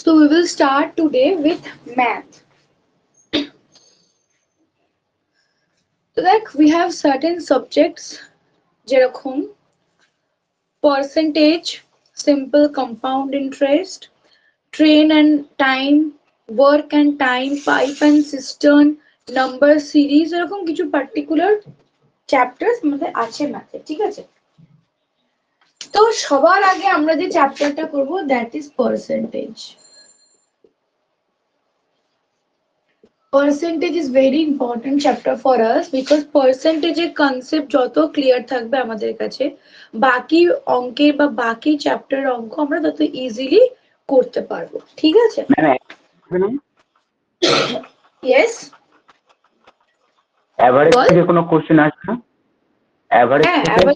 So we will start today with math. So like we have certain subjects যেরকম percentage, simple compound interest, train and time, work and time, pipe and cistern, number series এরকম কিছু particular chapters আমাদের আছে ম্যাথে, ঠিক আছে? তো সবার আগে আমরা যে চ্যাপ্টারটা করব that is percentage. Percentage is very important chapter for us because percentage এর concept যত clear থাকবে আমাদের কাছে বাকি অঙ্কের বা বাকি চ্যাপ্টার অঙ্ক আমরা তত ইজিলি করতে পারবো, ঠিক আছে? Yes, এভারেজ থেকে কোনো কোশ্চেন আসছে না? এভারেজ থেকে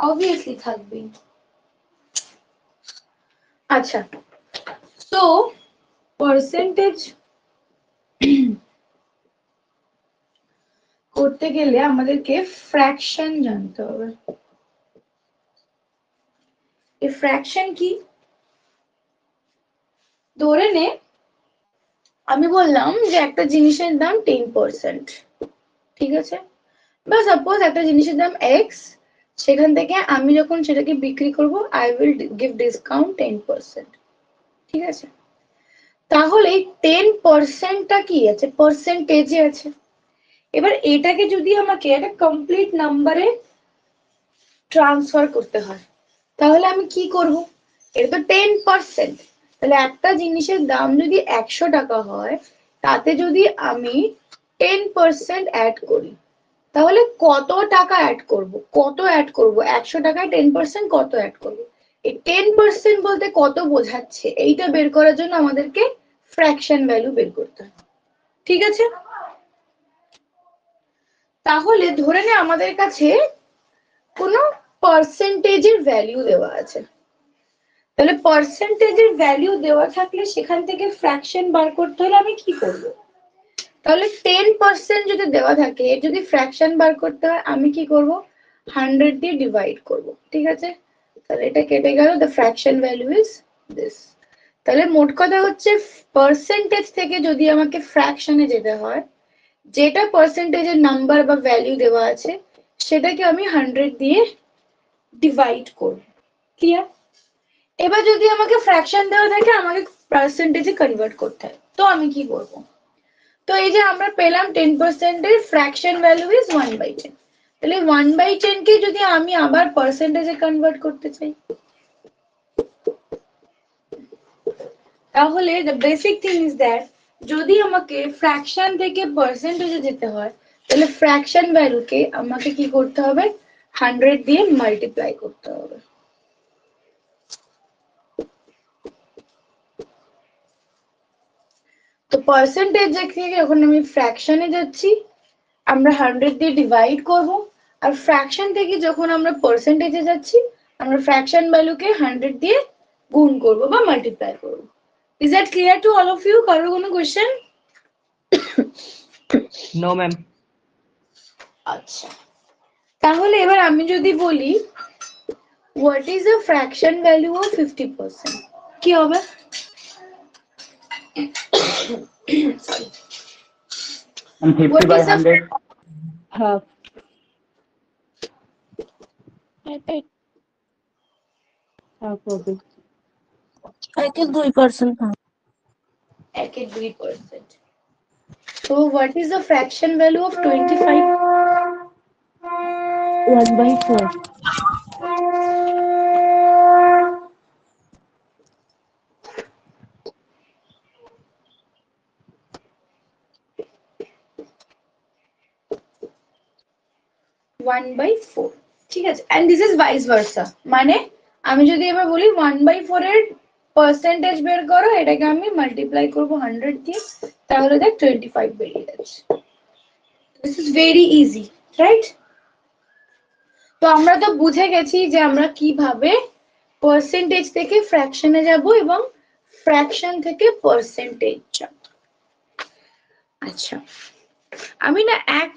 obviously থাকবে। আচ্ছা, so percentage করতে গেলে আমাদেরকে ফ্র্যাকশন জানতে হবে। এই ফ্র্যাকশন কি? ধরে নে আমি বললাম যে একটা জিনিসের দাম 10%, ঠিক আছে? বা সাপোজ একটা জিনিসের দাম x, সেখান থেকে আমি যখন সেটাকে বিক্রি করব আই উইল গিভ ডিসকাউন্ট 10%, ঠিক আছে? তাহলে 10%টা কি আছে? পার্সেন্টেজে আছে। এবার এটাকে যদি আমাকে একটা কমপ্লিট নাম্বারে ট্রান্সফার করতে হয় তাহলে আমি কি করব? এটা তো 10%, তাহলে একটা জিনিসের দাম যদি 100 টাকা হয় তাতে যদি আমি 10% অ্যাড করি তাহলে কত টাকা অ্যাড করব? কত অ্যাড করব? 100 টাকায় 10% কত অ্যাড করব? এই 10% বলতে কত বোঝাচ্ছে এইটা বের করার জন্য আমাদেরকে ফ্র্যাকশন ভ্যালু বের করতে হবে, ঠিক আছে? তাহলে ধরে নে আমাদের কাছে কোনো পার্সেন্টেজের ভ্যালু দেওয়া আছে, তাহলে পার্সেন্টেজের ভ্যালু দেওয়া থাকলে সেখান থেকে ফ্র্যাকশন বার করতে হলে আমি কি করব? তাহলে 10% যদি দেওয়া থাকে যদি ফ্র্যাকশন বার করতে হয় আমি কি করব? 100 দিয়ে ডিভাইড করব, ঠিক আছে? তাহলে এটা কেটে গেল, the fraction value is this. তাহলে মোট কথা হচ্ছে পার্সেন্টেজ থেকে যদি আমাকে ফ্র্যাকশনে যেতে হয় যেটা পার্সেন্টেজের নাম্বার বা ভ্যালু দেওয়া আছে সেটাকে আমি 100 দিয়ে ডিভাইড করব, ক্লিয়ার? এবার যদি আমাকে ফ্র্যাকশন দেওয়া থাকে আমাকে পার্সেন্টেজে কনভার্ট করতে হয়, তো আমি কি করব? তো এই যে আমরা পেলাম 10% এর ফ্র্যাকশন ভ্যালু ইজ 1/10, তাহলে 1/10 কে যদি আমি আবার পার্সেন্টেজে কনভার্ট করতে চাই তাহলে the basic thing is that যদি আমাকে ফ্র্যাকশন থেকে পার্সেন্টেজে যেতে হয় তাহলে ফ্র্যাকশন ভ্যালুকে আমাকে কি করতে হবে? 100 দিয়ে মাল্টিপ্লাই করতে হবে। তো পার্সেন্টেজ থেকে যখন আমি ফ্র্যাকশনে যাচ্ছি আমরা 100 দিয়ে ডিভাইড করব, আর ফ্র্যাকশন থেকে যখন আমরা পার্সেন্টেজে যাচ্ছি আমরা ফ্র্যাকশন ভ্যালুকে 100 দিয়ে গুণ করব বা মাল্টিপ্লাই করব। Is that clear to all of you? কারো কোনো কোশ্চেন? No ma'am. আচ্ছা, তাহলে এবার আমি যদি বলি what is the fraction value of 50%, কি হবে? And 50 by 100 half. Half হবে। একে 2% হয়। একে 2%। So what is the fraction value of 25? 1/4. One by 4, ঠিক আছে? And this is vice versa, মানে আমি যদি এবার বলি 1/4 এর পার্সেন্টেজ বের করো এটাকে আমি মাল্টিপ্লাই করব 100 দিয়ে তাহলে দেখ 25 বেরিয়ে যাচ্ছে। This is very easy, right? তো আমরা তো বুঝে গেছি যে আমরা কিভাবে পার্সেন্টেজ থেকে ফ্র্যাকশনে যাব এবং ফ্র্যাকশন থেকে পার্সেন্টেজ যাব। আচ্ছা, আমি না 1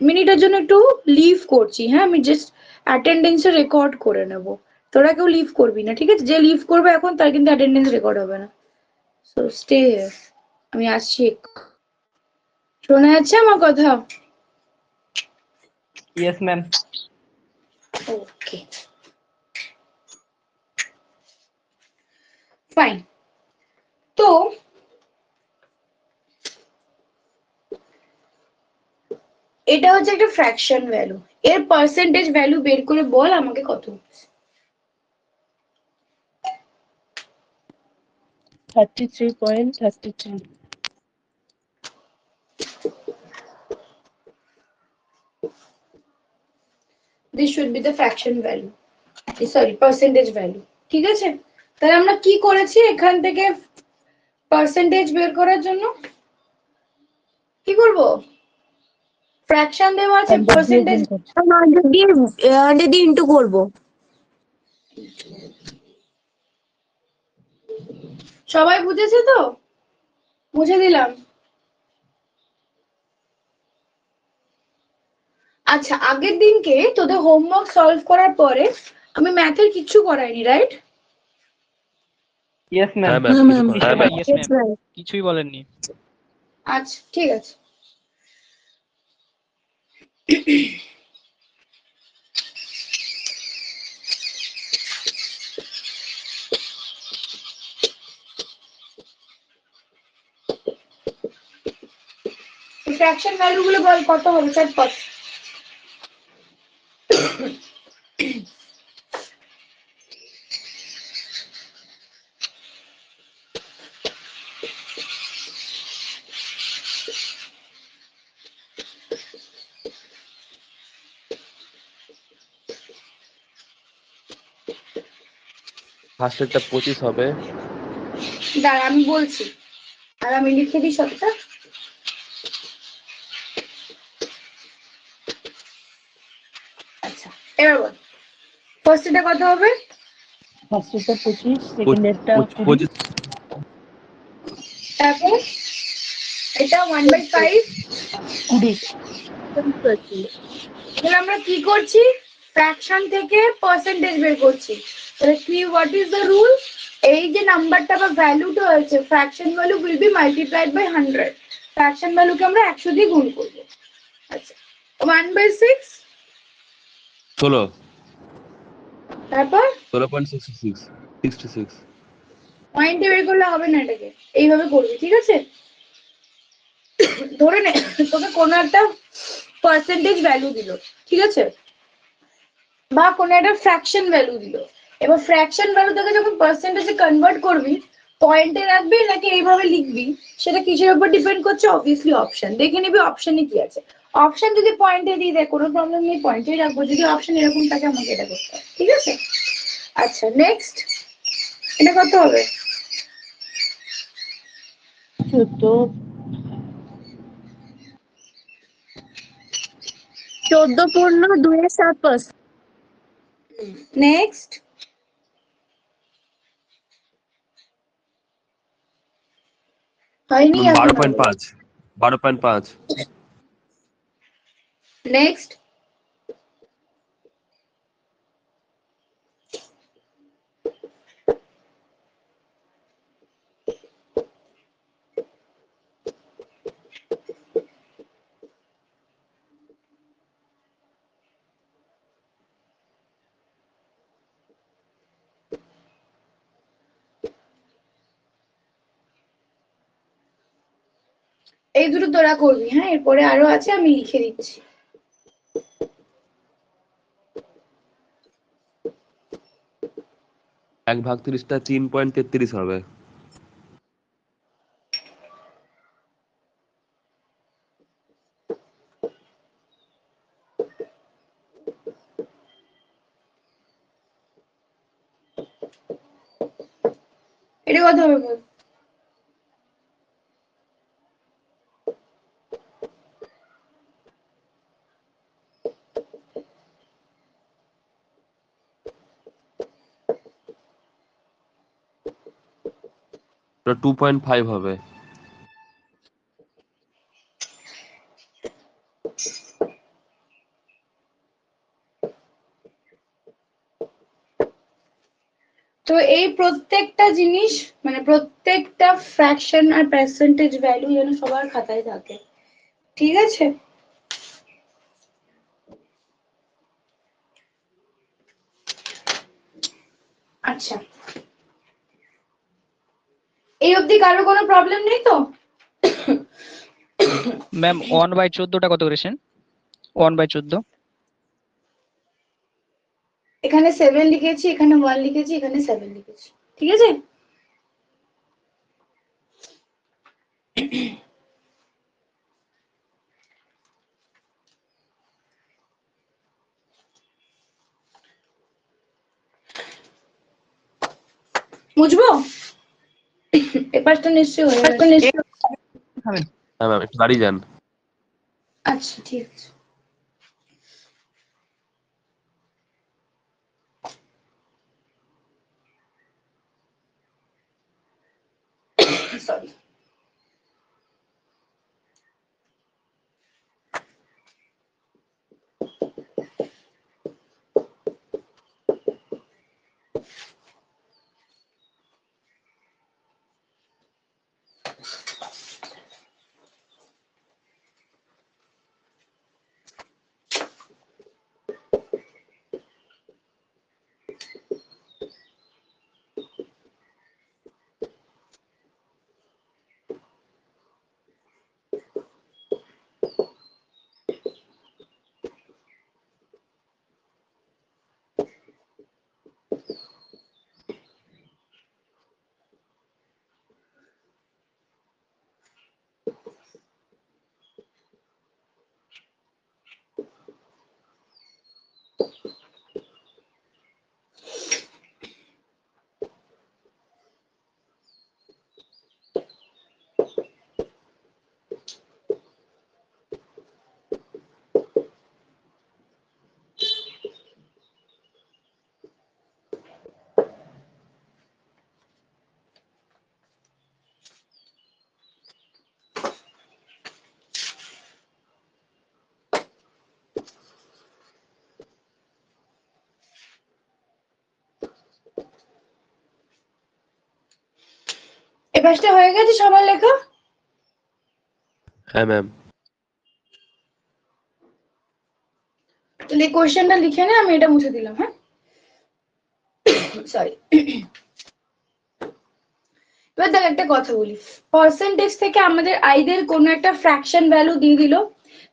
মিনিটের জন্য একটু লিভ করছি, হ্যাঁ? আমি জাস্ট অ্যাটেন্ডেন্সে রেকর্ড করে নেব, তোরা কেউ লিভ করবি না, ঠিক আছে? যে লিভ করবে এখন তার কিন্তু অ্যাটেন্ডেন্স রেকর্ড হবে না, সো স্টে হিয়ার, আমি আসছি। শোনা যাচ্ছে আমার কথা? Yes, ma'am. ওকে, ফাইন। তো এটা হচ্ছে একটা ফ্র্যাকশন ভ্যালু, এর পার্সেন্টেজ ভ্যালু বের করে বল আমাকে কত। 33.33. This should be the fraction value, sorry percentage value. ঠিক আছে, তাহলে আমরা কি করেছি এখান থেকে পার্সেন্টেজ বের করার জন্য কি করব? ফ্র্যাকশন দেওয়া আছে, 100 দিয়ে পার্সেন্টেজ। গুণ করছি। 100 দিয়ে ইন্টু করবো। সবাই বুঝেছে তো? বুঝে দিলাম। আচ্ছা, আগের দিনকে তোদের হোমওয়ার্ক সলভ করার পরে আমি ম্যাথের কিচ্ছু করাইনি, রাইট? Yes, ma'am. হ্যাঁ ম্যাম, হ্যাঁ কিছু ম্যাম। করেন হ্যাঁ না। Ma'am, yes Yes, ma'am, ma'am. কিছুই বলেননি। আচ্ছা ঠিক আছে। ফ্র্যাকশন ভ্যালু গুলো বল কত হবে চটপট। ফার্স্টেরটা 25 হবে। দাঁড়া আমি বলছি, আর আমি লিখে দিই সবটা। আচ্ছা এবার বল, ফার্স্ট এটা কত হবে? ফার্স্টেরটা 25, সেকেন্ডেরটা 20, 25 তারপর এটা 1/5। 20. তাহলে আমরা কি করছি, ফ্র্যাকশন থেকে পার্সেন্টেজ বের করছি। তাহলে কি, হোয়াট ইজ দ্য রুল? এই যে নাম্বারটা বা ভ্যালুটা হয়েছে, fraction value will be multiplied by 100। Fraction ভ্যালুকে আমরা 100 দিয়ে গুণ করব। আচ্ছা, 1/6। 16 তারপর 16.66 66। পয়েন্টে বের করলে হবে না, এটাকে এইভাবে করবি, ঠিক আছে? ধরে নে তোকে কোনো একটা পার্সেন্টেজ ভ্যালু দিল, ঠিক আছে, বা কোনো একটা ফ্র্যাকশন ভ্যালু দিল। এবার ফ্র্যাকশন ভ্যালু থেকে যখন পার্সেন্টেজে কনভার্ট করবি, পয়েন্টে রাখবি নাকি এইভাবে লিখবি, সেটা কিসের উপর ডিপেন্ড করছে? Obviously option. দেখে নিবি অপশনে কি আছে। অপশন যদি পয়েন্টে দিয়ে দেয় কোনো প্রবলেম নেই, পয়েন্টেই রাখবো। যদি অপশন এরকম থাকে আমাকে এটা করতে হবে, ঠিক আছে? আচ্ছা নেক্সট, এটা কত হবে? 14, 14 পূর্ণ 2 এর 7%। নেক্সট, হয়নি এখন। 12.5 12.5 নেক্সট, এই দুটো তোরা করবি, হ্যাঁ? এরপরে আরো আছে, আমি লিখে দিচ্ছি। 1/30টা 3.33 হবে। এটা কত হবে বল? ওটা 2.5 হবে। তো এই প্রত্যেকটা জিনিস মানে প্রত্যেকটা ফ্র্যাকশন আর পার্সেন্টেজ ভ্যালু যেন সবার খাতায় থাকে, ঠিক আছে? আচ্ছা, এই অবধি কারো কোনো প্রবলেম নেই তো? ম্যাম 1/14টা কত করেছেন? 1/14 এখানে 7 লিখেছি, এখানে 1 লিখেছি, এখানে 7 লিখেছি, ঠিক আছে? বুঝবো? এই পাশটা নিশ্চয়ই হয়ে গেছে। হ্যাঁ ম্যাম, একটু দাঁড়িয়ে যান। আচ্ছা, ঠিক আছে। সরি। এই পাশটা হয়ে গেছে সবার লেখা? হ্যাঁ ম্যাম। তাহলে কোশ্চেনটা লিখে নে, আমি এটা মুছে দিলাম। হ্যাঁ, সরি। এবার দেখ একটা কথা বলি, পার্সেন্টেজ থেকে আমাদের আইদের কোনো একটা ফ্র্যাকশন ভ্যালু দিয়ে দিল,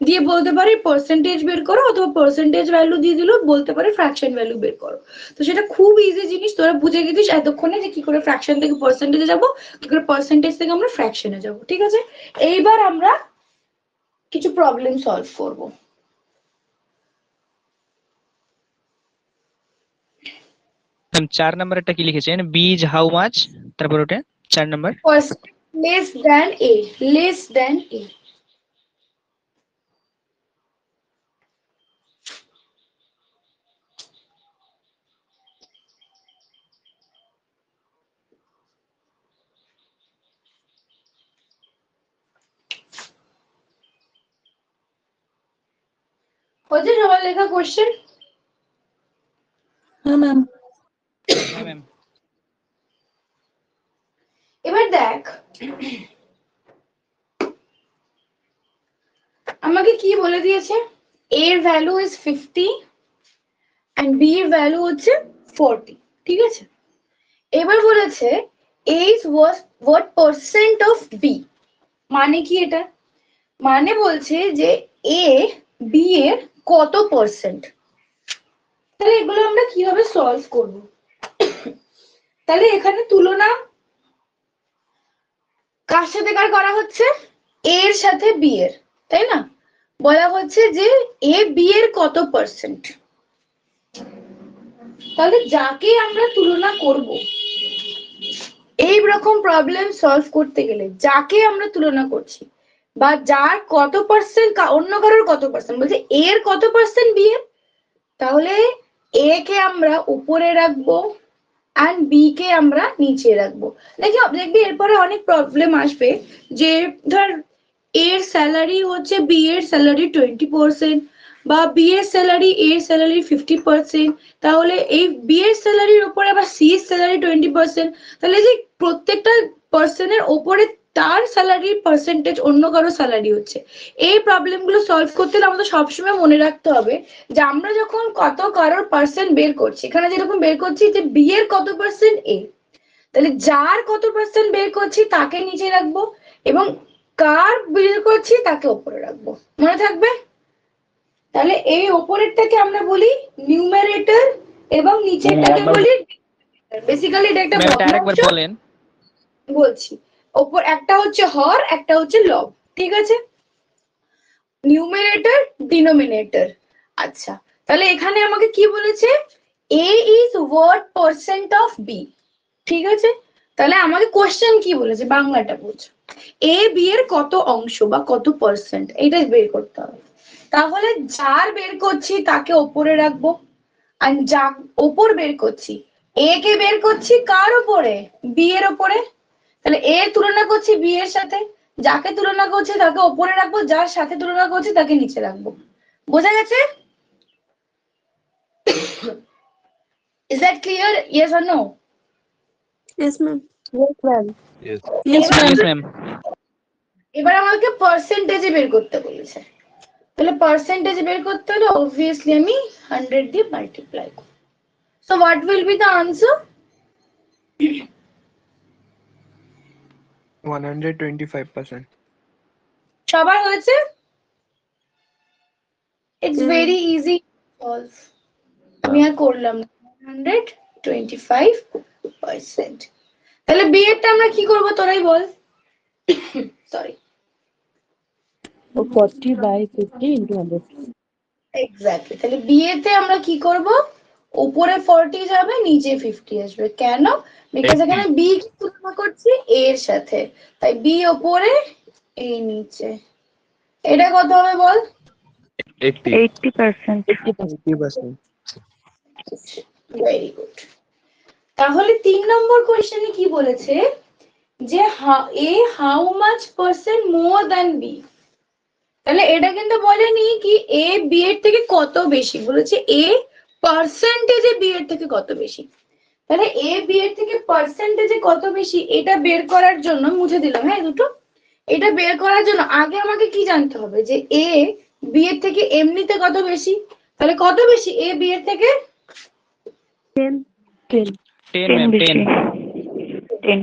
দিয়ে বলতে পারি পার্সেন্টেজ বের করো, অথবা পার্সেন্টেজ ভ্যালু দিয়ে দিল, বলতে পারি ফ্র্যাকশন ভ্যালু বের করো। তো সেটা খুব ইজি জিনিস, তোরা বুঝে গেছিস এতক্ষণে যে কি করে ফ্র্যাকশন থেকে পার্সেন্টেজে যাবো, কি করে পার্সেন্টেজ থেকে আমরা ফ্র্যাকশনে যাবো, ঠিক আছে? এইবার আমরা কিছু প্রবলেম সলভ করবো। ম্যাম 4 নাম্বারটা কি লিখেছেন? বি ইজ হাউ মাচ, তারপর ওটা 4 number. Less than a, less than a. হচ্ছে সবার লেখা কোশ্চেন? হ্যাঁ ম্যাম। হ্যাঁ ম্যাম। এবার দেখ আমাকে কি বলে দিয়েছে, a এর ভ্যালু ইজ 50 and b এর ভ্যালু হচ্ছে 40, ঠিক আছে? এবার বলেছে a is what percent of b, মানে কি এটা? মানে বলছে যে a b এর কত পার্সেন্ট। তাহলে এগুলো আমরা কিভাবে সলভ করব? তাহলে এখানে তুলনা কার সাথে কার করা হচ্ছে? a এর সাথে b এর, তাই না? বলা হচ্ছে যে a b এর কত পার্সেন্ট। তাহলে যাকে আমরা তুলনা করব, এই রকম প্রবলেম সলভ করতে গেলে যাকে আমরা তুলনা করছি বা যার কত পার্সেন্ট অন্য কারোর কত পার্সেন্ট, বলছে a এর কত পার্সেন্ট b এর, তাহলে a কে আমরা উপরে রাখবো and b কে আমরা নিচে রাখবো। দেখবি এরপরে অনেক প্রবলেম আসবে যে ধর a এর স্যালারি হচ্ছে b এর স্যালারি 20%, বা বি এর স্যালারি এ এর স্যালারি 50%, তাহলে এই বি এর স্যালারির উপরে আবার সি এর স্যালারি 20%, তাহলে যে প্রত্যেকটা পার্সনের ওপরে তার স্যালারির পার্সেন্টেজ অন্য কারো স্যালারি হচ্ছে। এই প্রবলেমগুলো সলভ করতে হলে আমাদের সবসময় মনে রাখতে হবে যে আমরা যখন কত কারোর পার্সেন্ট বের করছি, এখানে যেরকম বের করছি যে বি এর কত পার্সেন্ট এ, তাহলে যার কত পার্সেন্ট বের করছি তাকে নিচে রাখবো এবং কার বের করছি তাকে উপরে রাখবো, মনে থাকবে? তাহলে এই ওপরেরটাকে আমরা বলি নিউমারেটর এবং নিচেরটাকে বলি, বেসিক্যালি এটা একটা ম্যাম এটা আরেকবার ভগ্নাংশ। বলেন। বলছি, ওপর একটা হচ্ছে হর, একটা হচ্ছে লব, ঠিক আছে? Numerator, denominator. আচ্ছা, তাহলে এখানে আমাকে কি বলেছে? A is what percent of B, ঠিক আছে? তাহলে আমাকে কোশ্চেন কি বলেছে বাংলাটা বুঝো, এ বি এর কত অংশ বা কত পার্সেন্ট এটা বের করতে হবে। তাহলে যার বের করছি তাকে ওপরে রাখবো, আর যা ওপর বের করছি, এ কে বের করছি কার ওপরে? বি এর ওপরে। তাহলে এ তুলনা করছি বি এর সাথে, যাকে তুলনা করছি তাকে ওপরে রাখবো, যার সাথে তুলনা করছি তাকে নিচে রাখবো। বোঝা গেছে? Is that clear? Yes or no? Yes, ma'am. Yes, ma'am. Yes. Yes, ma'am. Yes ma'am. এবার আমাকে পার্সেন্টেজে বের করতে বলেছে, তাহলে পার্সেন্টেজ বের করতে হলে অবভিয়াসলি আমি 100 দিয়ে মাল্টিপ্লাই করব। So what will be the answer? 125%. সবার হয়েছে? ইটস ভেরি ইজি সলভ, আমি আর করলাম না। 125%। তাহলে বি এরটা আমরা কি করব তোরাই বল। Sorry, 40 by 50 into 100. এক্স্যাক্টলি। তাহলে বি এতে আমরা কি করব? উপরে 40 যাবে, নিচে 50 আসবে। কেন? বিকজ এখানে বি তুলনা করছি এ এর সাথে, তাই বি উপরে এ নিচে। এটা কত হবে বল? 80%. 80%. Very good. তাহলে 3 নম্বর কোশ্চেনে কি বলেছে যে A how much percent more than B. তাহলে এটা কিন্তু বলেনি কি এ বি এর থেকে কত বেশি, বলেছে এ পার্সেন্টেজে বি এর থেকে কত বেশি। তাহলে এ বি এর থেকে পার্সেন্টেজে কত বেশি এটা বের করার জন্য, মুছে দিলাম হ্যাঁ দুটো, এটা বের করার জন্য আগে আমাকে কি জানতে হবে যে এ বি এর থেকে এমনিতে কত বেশি। তাহলে কত বেশি এ বি এর থেকে? 10. 10. 10 ম্যাম, 10। 10.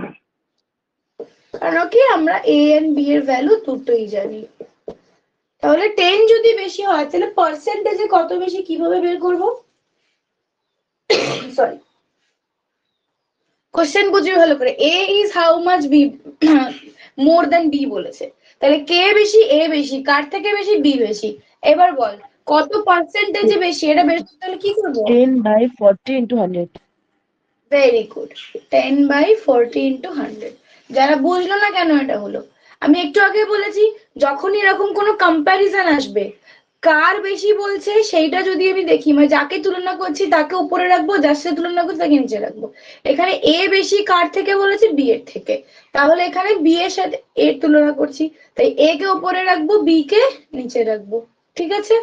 কারণ কি আমরা এ এন্ড বি এর ভ্যালু দুটোই জানি। তাহলে 10 যদি বেশি হয় তাহলে পার্সেন্টেজে কত বেশি কিভাবে বের করব? সরি, কোশ্চেন বুঝি ভালো করে। A is how much B more than B বলেছে, তাহলে কে বেশি এ বেশি, কার থেকে বেশি বি বেশি। এবার বল কত পার্সেন্টেজে বেশি, এটা বের করতে হলে কি করব? 10 by 40 into 100. Very good, 10 by 40 into 100। যারা বুঝলো না কেন এটা হলো, আমি একটু আগে বলেছি যখনই এরকম কোনো কম্প্যারিজন আসবে, কার বেশি বলছে সেইটা যদি আমি দেখি, মানে যাকে তুলনা করছি তাকে উপরে রাখবো, যার সাথে তুলনা করছি তাকে নিচে রাখবো। এখানে এ বেশি কার থেকে বলেছে? বি এর থেকে, তাহলে এখানে বি এর সাথে এর তুলনা করছি, তাই এ কে উপরে রাখবো, বি কে নিচে রাখবো, ঠিক আছে?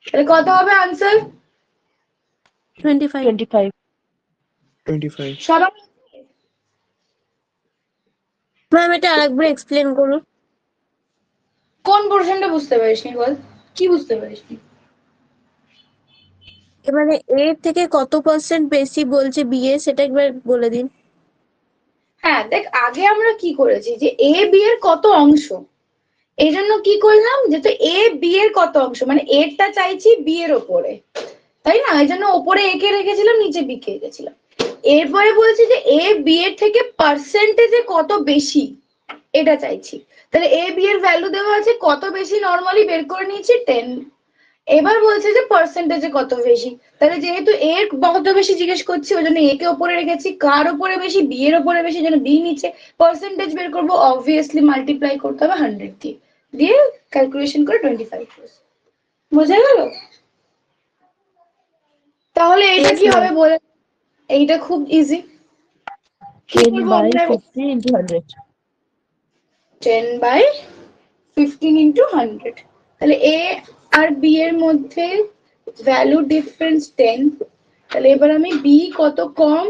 তাহলে কত হবে আনসার? 25. 25. 25. সবাই ম্যাম এটা আরেকবার এক্সপ্লেন করুন। কোন পোর্শনটা বুঝতে পারিসনি বল, কি বুঝতে পারিসনি? এবারে এ থেকে কত পার্সেন্ট বেশি বলছে বি এ, সেটা একবার বলে দিন। হ্যাঁ দেখ, আগে আমরা কি করেছি যে এ বি এর কত অংশ, এই জন্য কি করলাম যে তো এ বি এর কত অংশ, মানে এরটা চাইছি বি এর ওপরে, তাই না? এই জন্য ওপরে এ কে রেখেছিলাম, নিচে বি কে রেখেছিলাম। এরপরে বলছি যে এ বি এর থেকে পার্সেন্টেজে কত বেশি এটা চাইছি, তাহলে এ বি এর ভ্যালু দেওয়া আছে, কত বেশি নরমালি বের করে নিয়েছি 10। এবার বলছে যে পার্সেন্টেজে কত বেশি, তাহলে যেহেতু এর কত বেশি জিজ্ঞেস করছি ওই জন্য এ কে উপরে রেখেছি, কার উপরে বেশি? বি এর উপরে বেশি, জন্য বি নিচে। পার্সেন্টেজ বের করবো, অবভিয়াসলি মাল্টিপ্লাই করতে হবে 100 দিয়ে, দিয়ে ক্যালকুলেশন করে 25%। বোঝা গেল? তাহলে এটা Yes, কি ma'am. হবে বলে, এইটা খুব easy. 10 by 50 into 100. 10 by 15 into 100। তাহলে এ আর বি এর মধ্যে ভ্যালু ডিফারেন্স 10, তাহলে এবার আমি বি কত কম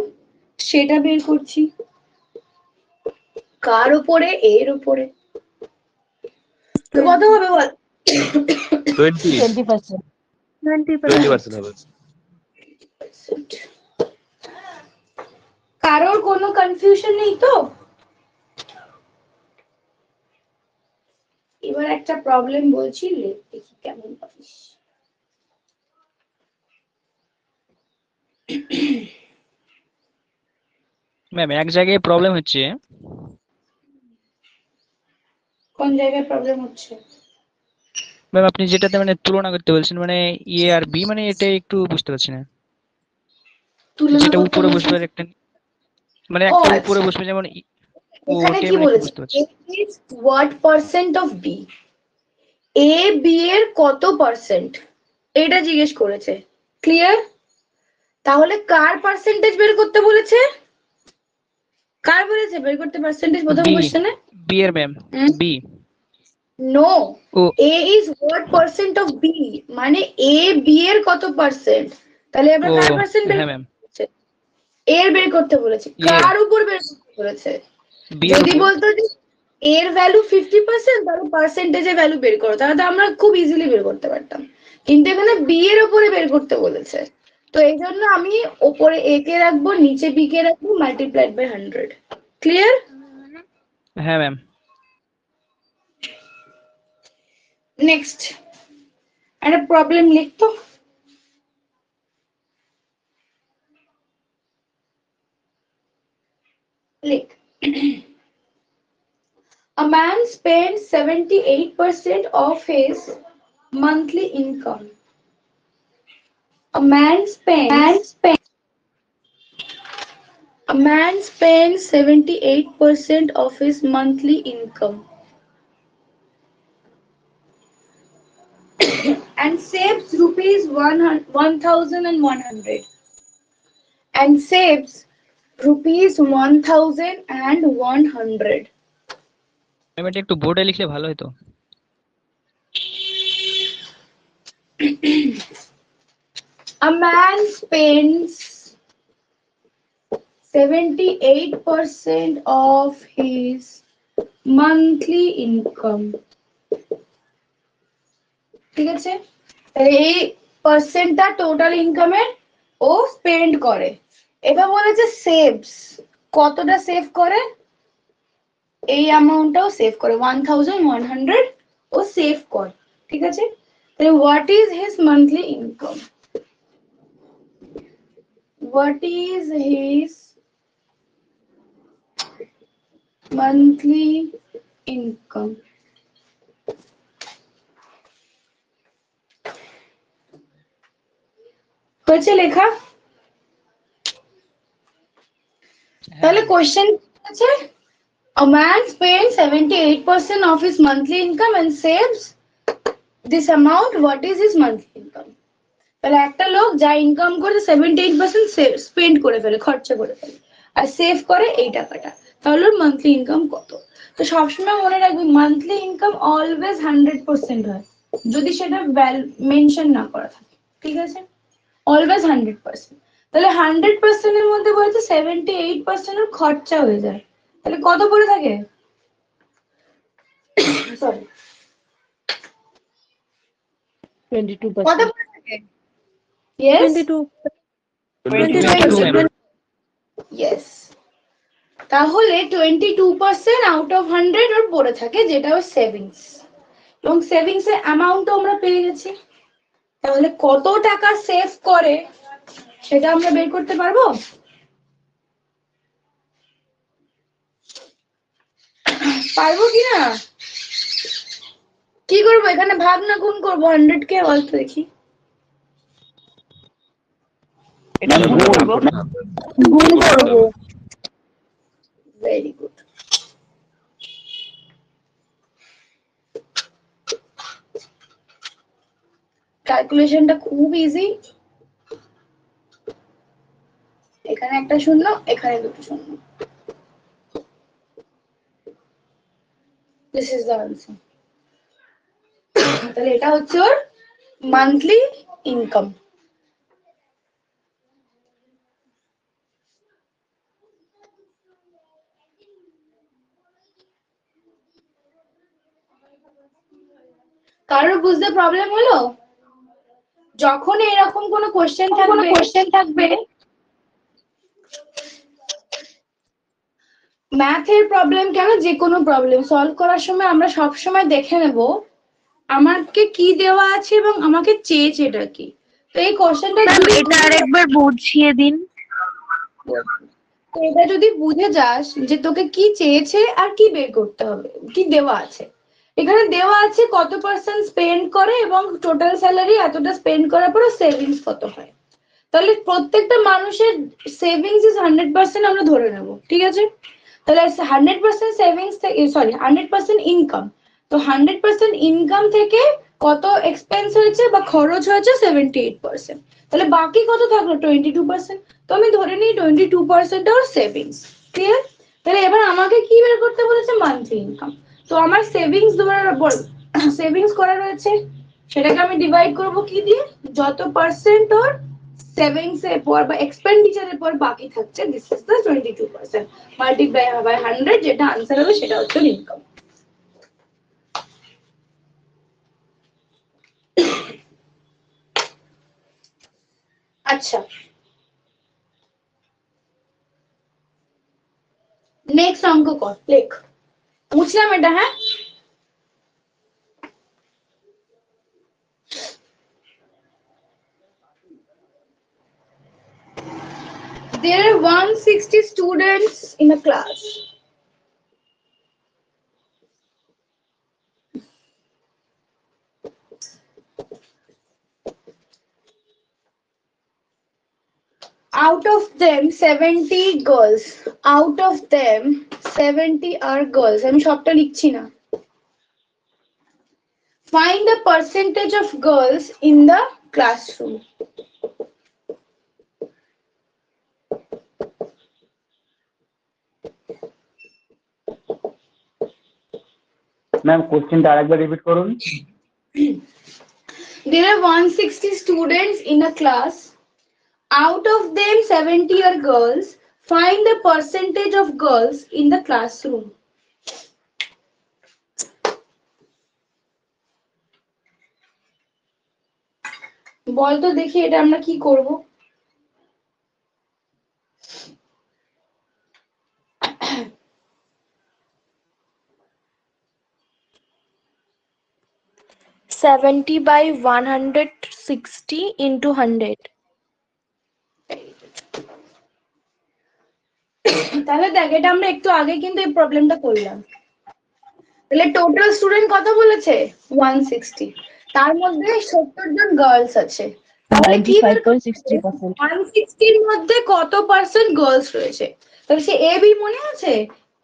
সেটা বের করছি। কার উপরে? এর উপরে। তো কত হবে বল? 20 20%. 20% হবে। কারোর কোনো কনফিউশন নেই তো? এবার একটা প্রবলেম বলছি, দেখি কেমন পারিস। ম্যাম এক জায়গায় প্রবলেম হচ্ছে। কোন জায়গায় প্রবলেম হচ্ছে? ম্যাম আপনি যেটাতে মানে তুলনা করতে বলছেন, মানে এ আর বি, মানে এটা একটু বুঝতে পারছি না। তুলনা যেটা করতে উপরে বলছি। বসবে আর একটা, মানে ও একটা উপরে আচ্ছা, বসবে যেমন ও, এখানে ওটাই কি মানে একটু বলেছে? বুঝতে পারছি। A is what percent of B? A B এর কত পার্সেন্ট এটা জিজ্ঞেস করেছে। ক্লিয়ার? তাহলে কার পার্সেন্টেজ বের করতে বলেছে? কার বলেছে বের করতে পার্সেন্টেজ প্রথম বি, কোশ্চেনে? বি এর ম্যাম, বি। নো, ও A is what percent of B, মানে এ বি এর কত পার্সেন্ট। তাহলে এবার ও কার পার্সেন্ট বের হ্যাঁ ম্যাম, করতে বলেছে? এর বের করতে বলেছে। এর, কার উপর বের করতে বলেছে? বি এর যদি উপর। বলতো যে এর ভ্যালু 50%, তাহলে পার্সেন্টেজে ভ্যালু বের করো, তাহলে তো আমরা খুব ইজিলি বের করতে পারতাম। কিন্তু এখানে বি এর উপরে বের করতে বলেছে, তো এই জন্য আমি ওপরে এ কে রাখবো, নিচে বি কে রাখবো, মাল্টিপ্লাইড বাই 100। ক্লিয়ার? হ্যাঁ ম্যাম। নেক্সট একটা প্রবলেম লিখতো। লিখ। A man spends 78% of his monthly income. A man spends 78% of his monthly income and saves rupees 1,100 and saves rupees 1,100. Ma'am এটা একটু বোর্ডে লিখলে ভালো হতো। A man spends 78% of his monthly income. ঠিক আছে? তাহলে এই পার্সেন্টটা টোটাল ইনকামের ও স্পেন্ড করে। এবার বলেছে সেভস, কতটা সেভ করে? এই অ্যামাউন্টটাও সেভ করে, 1,100 ও সেভ করে। ঠিক আছে? তাহলে what is his monthly income? What is his monthly income? হয়েছে লেখা? তাহলে কোশ্চেন আছে, a man spends 78% of his monthly income and saves this amount. What is his monthly income? তাহলে একটা লোক যা ইনকাম করে 78% স্পেন্ড করে ফেলে, খরচা করে ফেলে, আর সেভ করে এই টাকাটা, তাহলে ওর মান্থলি ইনকাম কত? তো সবসময় মনে রাখবি মান্থলি ইনকাম অলওয়েজ 100% হয়, যদি সেটা মেনশন না করা থাকে। ঠিক আছে? অলওয়েজ 100%। তাহলে 100% এর মধ্যে বলছে 78% এর খরচা হয়ে যায়, তাহলে কত পড়ে থাকে? সরি, 22%. কত পড়ে থাকে? ইয়েস, 22. 22 ম্যাম। ইয়েস। তাহলে 22% আউট অফ 100 ওর পড়ে থাকে, যেটা ওর সেভিংস, এবং সেভিংস এর অ্যামাউন্টও আমরা পেয়ে গেছি। তাহলে কত টাকা সেভ করে সেটা আমরা বের করতে পারবো? পারবো কি না? কি করবো এখানে, ভাগ না গুণ করবো 100 কে? বলতো দেখি। এটা গুণ করবো। গুণ করবো। Very good. ক্যালকুলেশনটা খুব ইজি। এখানে একটা শূন্য, এখানে দুটো শূন্য। This is the answer. তাহলে এটা হচ্ছে ওর monthly income. কারোর বুঝতে প্রবলেম হলো? যখন এরকম কোনো কোশ্চেন থাকবে ম্যাথের প্রবলেম কেন, যে কোনো প্রবলেম সলভ করার সময় আমরা সব সময় দেখে নেব আমাকে কি দেওয়া আছে এবং আমাকে চেয়েছে এটা কি। তো এই কোশ্চেনটা এটা আরেকবার বুঝিয়ে দিন। তো এটা যদি বুঝে যাস যে তোকে কি চেয়েছে আর কি বের করতে হবে, কি দেওয়া আছে। এখানে দেওয়া আছে কত পার্সেন্ট স্পেন্ড করে এবং টোটাল স্যালারি এতটা স্পেন্ড করার পরে সেভিংস কত হয়। তাহলে প্রত্যেকটা মানুষের সেভিংস ইজ 100% আমরা ধরে নেব, ঠিক আছে। তাহলে 100% সেভিংস থেকে, সরি 100% ইনকাম, তো 100% ইনকাম থেকে কত এক্সপেন্স হয়েছে বা খরচ হয়েছে 78%, তাহলে বাকি কত থাকলো 22%। তো আমি ধরে নিই 22% ওর সেভিংস, ক্লিয়ার। তাহলে এবার আমাকে কি বের করতে বলেছে, মান্থলি ইনকাম। তো আমার সেভিংস করা রয়েছে, সেটাকে আমি ডিভাইড করব কি দিয়ে, যত পার্সেন্ট ওর সেভিংস এর পর বা এক্সপেন্ডিচারের পর বাকি থাকছে, this is the 22%, multiply by 100, যেটা আনসার হবে সেটা হচ্ছে ইনকাম। আচ্ছা, নেক্সট অঙ্ক কর, লেখ। বুঝলাম এটা, হ্যাঁ। There are 160 students in a class. Out of them 70 girls. Out of them 70 are girls. আমি সবটা লিখছি না। Find the percentage of girls in the classroom. Ma'am কোশ্চেনটা আরেকবার রিপিট করুন। There are 160 students in a class. Out of them 70 are girls. Find the percentage of girls in the classroom. বল তো দেখি এটা আমরা কি করব। Seventy by 160 into 100। তাহলে দেখ, এটা আমরা একটু আগে কিন্তু এই প্রবলেমটা করলাম। তাহলে টোটাল স্টুডেন্ট কত বলেছে, 160, তার মধ্যে 70 জন গার্লস আছে। তাহলে কি 160 এর মধ্যে কত পার্সেন্ট গার্লস রয়েছে। তাহলে সে এ বি মনে আছে,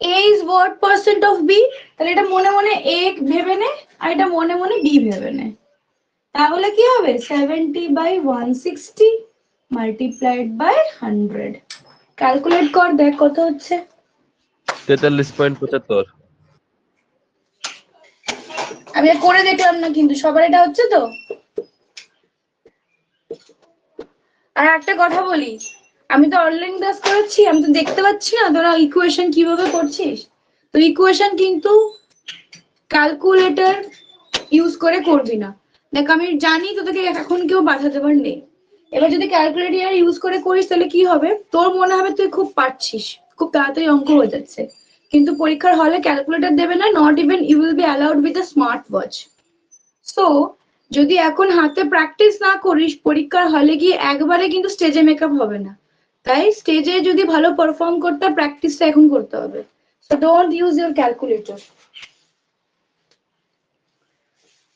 A is what percent of B. তাহলে এটা মনে মনে এ ভেবে নে আর এটা মনে মনে বি ভেবে নে। তাহলে কি হবে 70 বাই 160 মাল্টিপ্লাইড বাই 100। ক্যালকুলেট কর, দেখ কত হচ্ছে। 43.75। আমি করে দেখলাম না কিন্তু সবার এটা হচ্ছে তো। আর একটা কথা বলি, আমি তো অনলাইন ক্লাস করাচ্ছি, আমি তো দেখতে পাচ্ছি না তোরা ইকুয়েশন কিভাবে করছিস। তো ইকুয়েশন কিন্তু ক্যালকুলেটর ইউজ করে করবি না। দেখ আমি জানি তোদেরকে এখন কেউ বাধা দেবার নেই। এবার যদি ক্যালকুলেটর ইউজ করে করিস তাহলে কি হবে, তোর মনে হবে তুই খুব পারছিস, খুব তাড়াতাড়ি অঙ্ক হয়ে যাচ্ছে, কিন্তু পরীক্ষার হলে ক্যালকুলেটর দেবে না, not even you will be allowed with a smart watch. So যদি এখন হাতে প্র্যাকটিস না করিস, পরীক্ষার হলে গিয়ে একবারে কিন্তু স্টেজে মেকআপ হবে না। তাই স্টেজে যদি ভালো পারফর্ম করতে প্র্যাকটিসটা এখন করতে হবে। So don't use your calculator.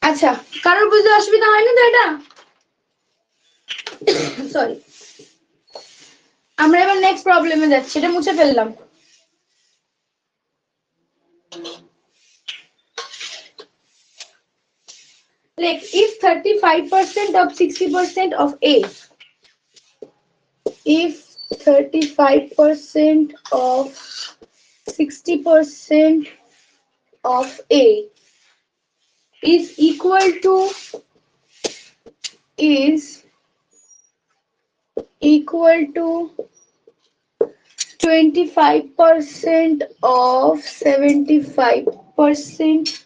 আচ্ছা, কারোর বুঝতে অসুবিধা হয়নি তো এটা? সরি, আমরা এবার নেক্সট প্রবলেমে যাচ্ছি, এটা মুছে ফেললাম। Like if 35% of 60% of A, if 35% of 60% of A is equal to is equal to 25% of 75%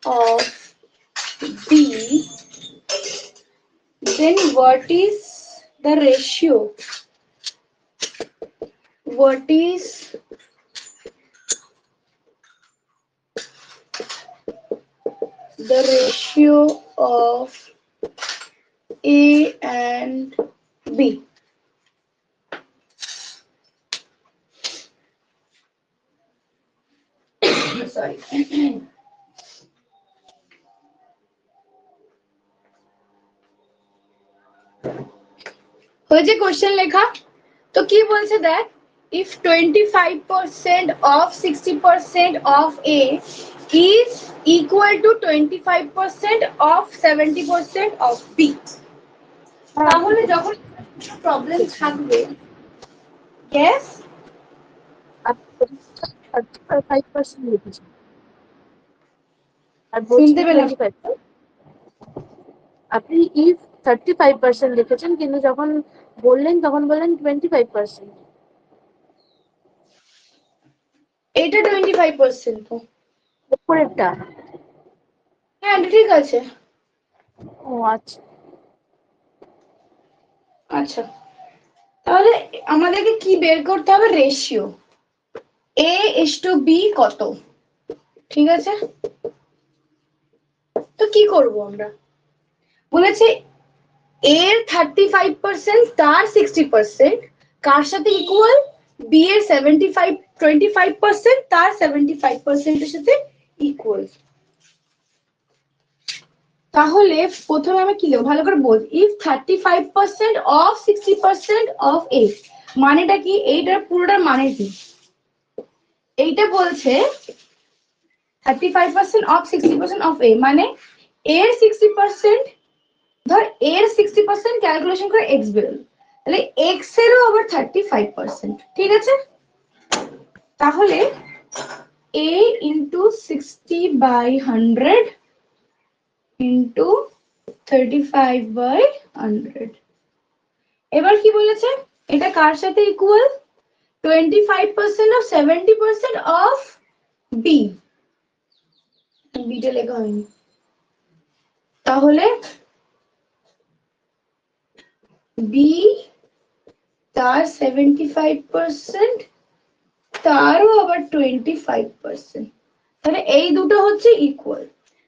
of B, then what is the ratio? What is the ratio of A and B? Sorry. হয়েছে question লেখা? তো কি বলছে দেখ, if 25% of 60% of A is equal to 25% of 70% of B, তাহলে যখন problem থাকবে, yes, 35% লিখেছেন আর বলছেন শুনতে পেলাম। 25। আপনি if 35% লিখেছেন কিন্তু যখন বললেন তখন বললেন 25%। এটা 25% তো। উপরেরটা? হ্যাঁ এটা ঠিক আছে। ও আচ্ছা। আচ্ছা তাহলে আমাদেরকে কি বের করতে হবে? Ratio A is to B কত, ঠিক আছে? তো কি করব আমরা? বলেছে এর 35% তার 60% কার সাথে ইকুয়াল? বি এর 25% তার 75% এর সাথে ইকুয়াল। তাহলে প্রথমে আমি কি লিখব ভালো করে বল, if 35% of 60% of A, মানেটা কি? এইটার পুরোটার মানে কি? এইটা বলছে 35% of 60% of A মানে এর 60%, ধর এর 60% ক্যালকুলেশন করে x বেরোলো, তাহলে x এরও আবার 35%, ঠিক আছে? তাহলে A into 60/100 into 35/100। এবার কি বলেছে? এটা কার সাথে equal? 25% of 70% of B, beta লেখা হয়নি। তাহলে B তার 75% তারও আবার 25%, তাহলে এই দুটো হচ্ছে ইকুয়াল।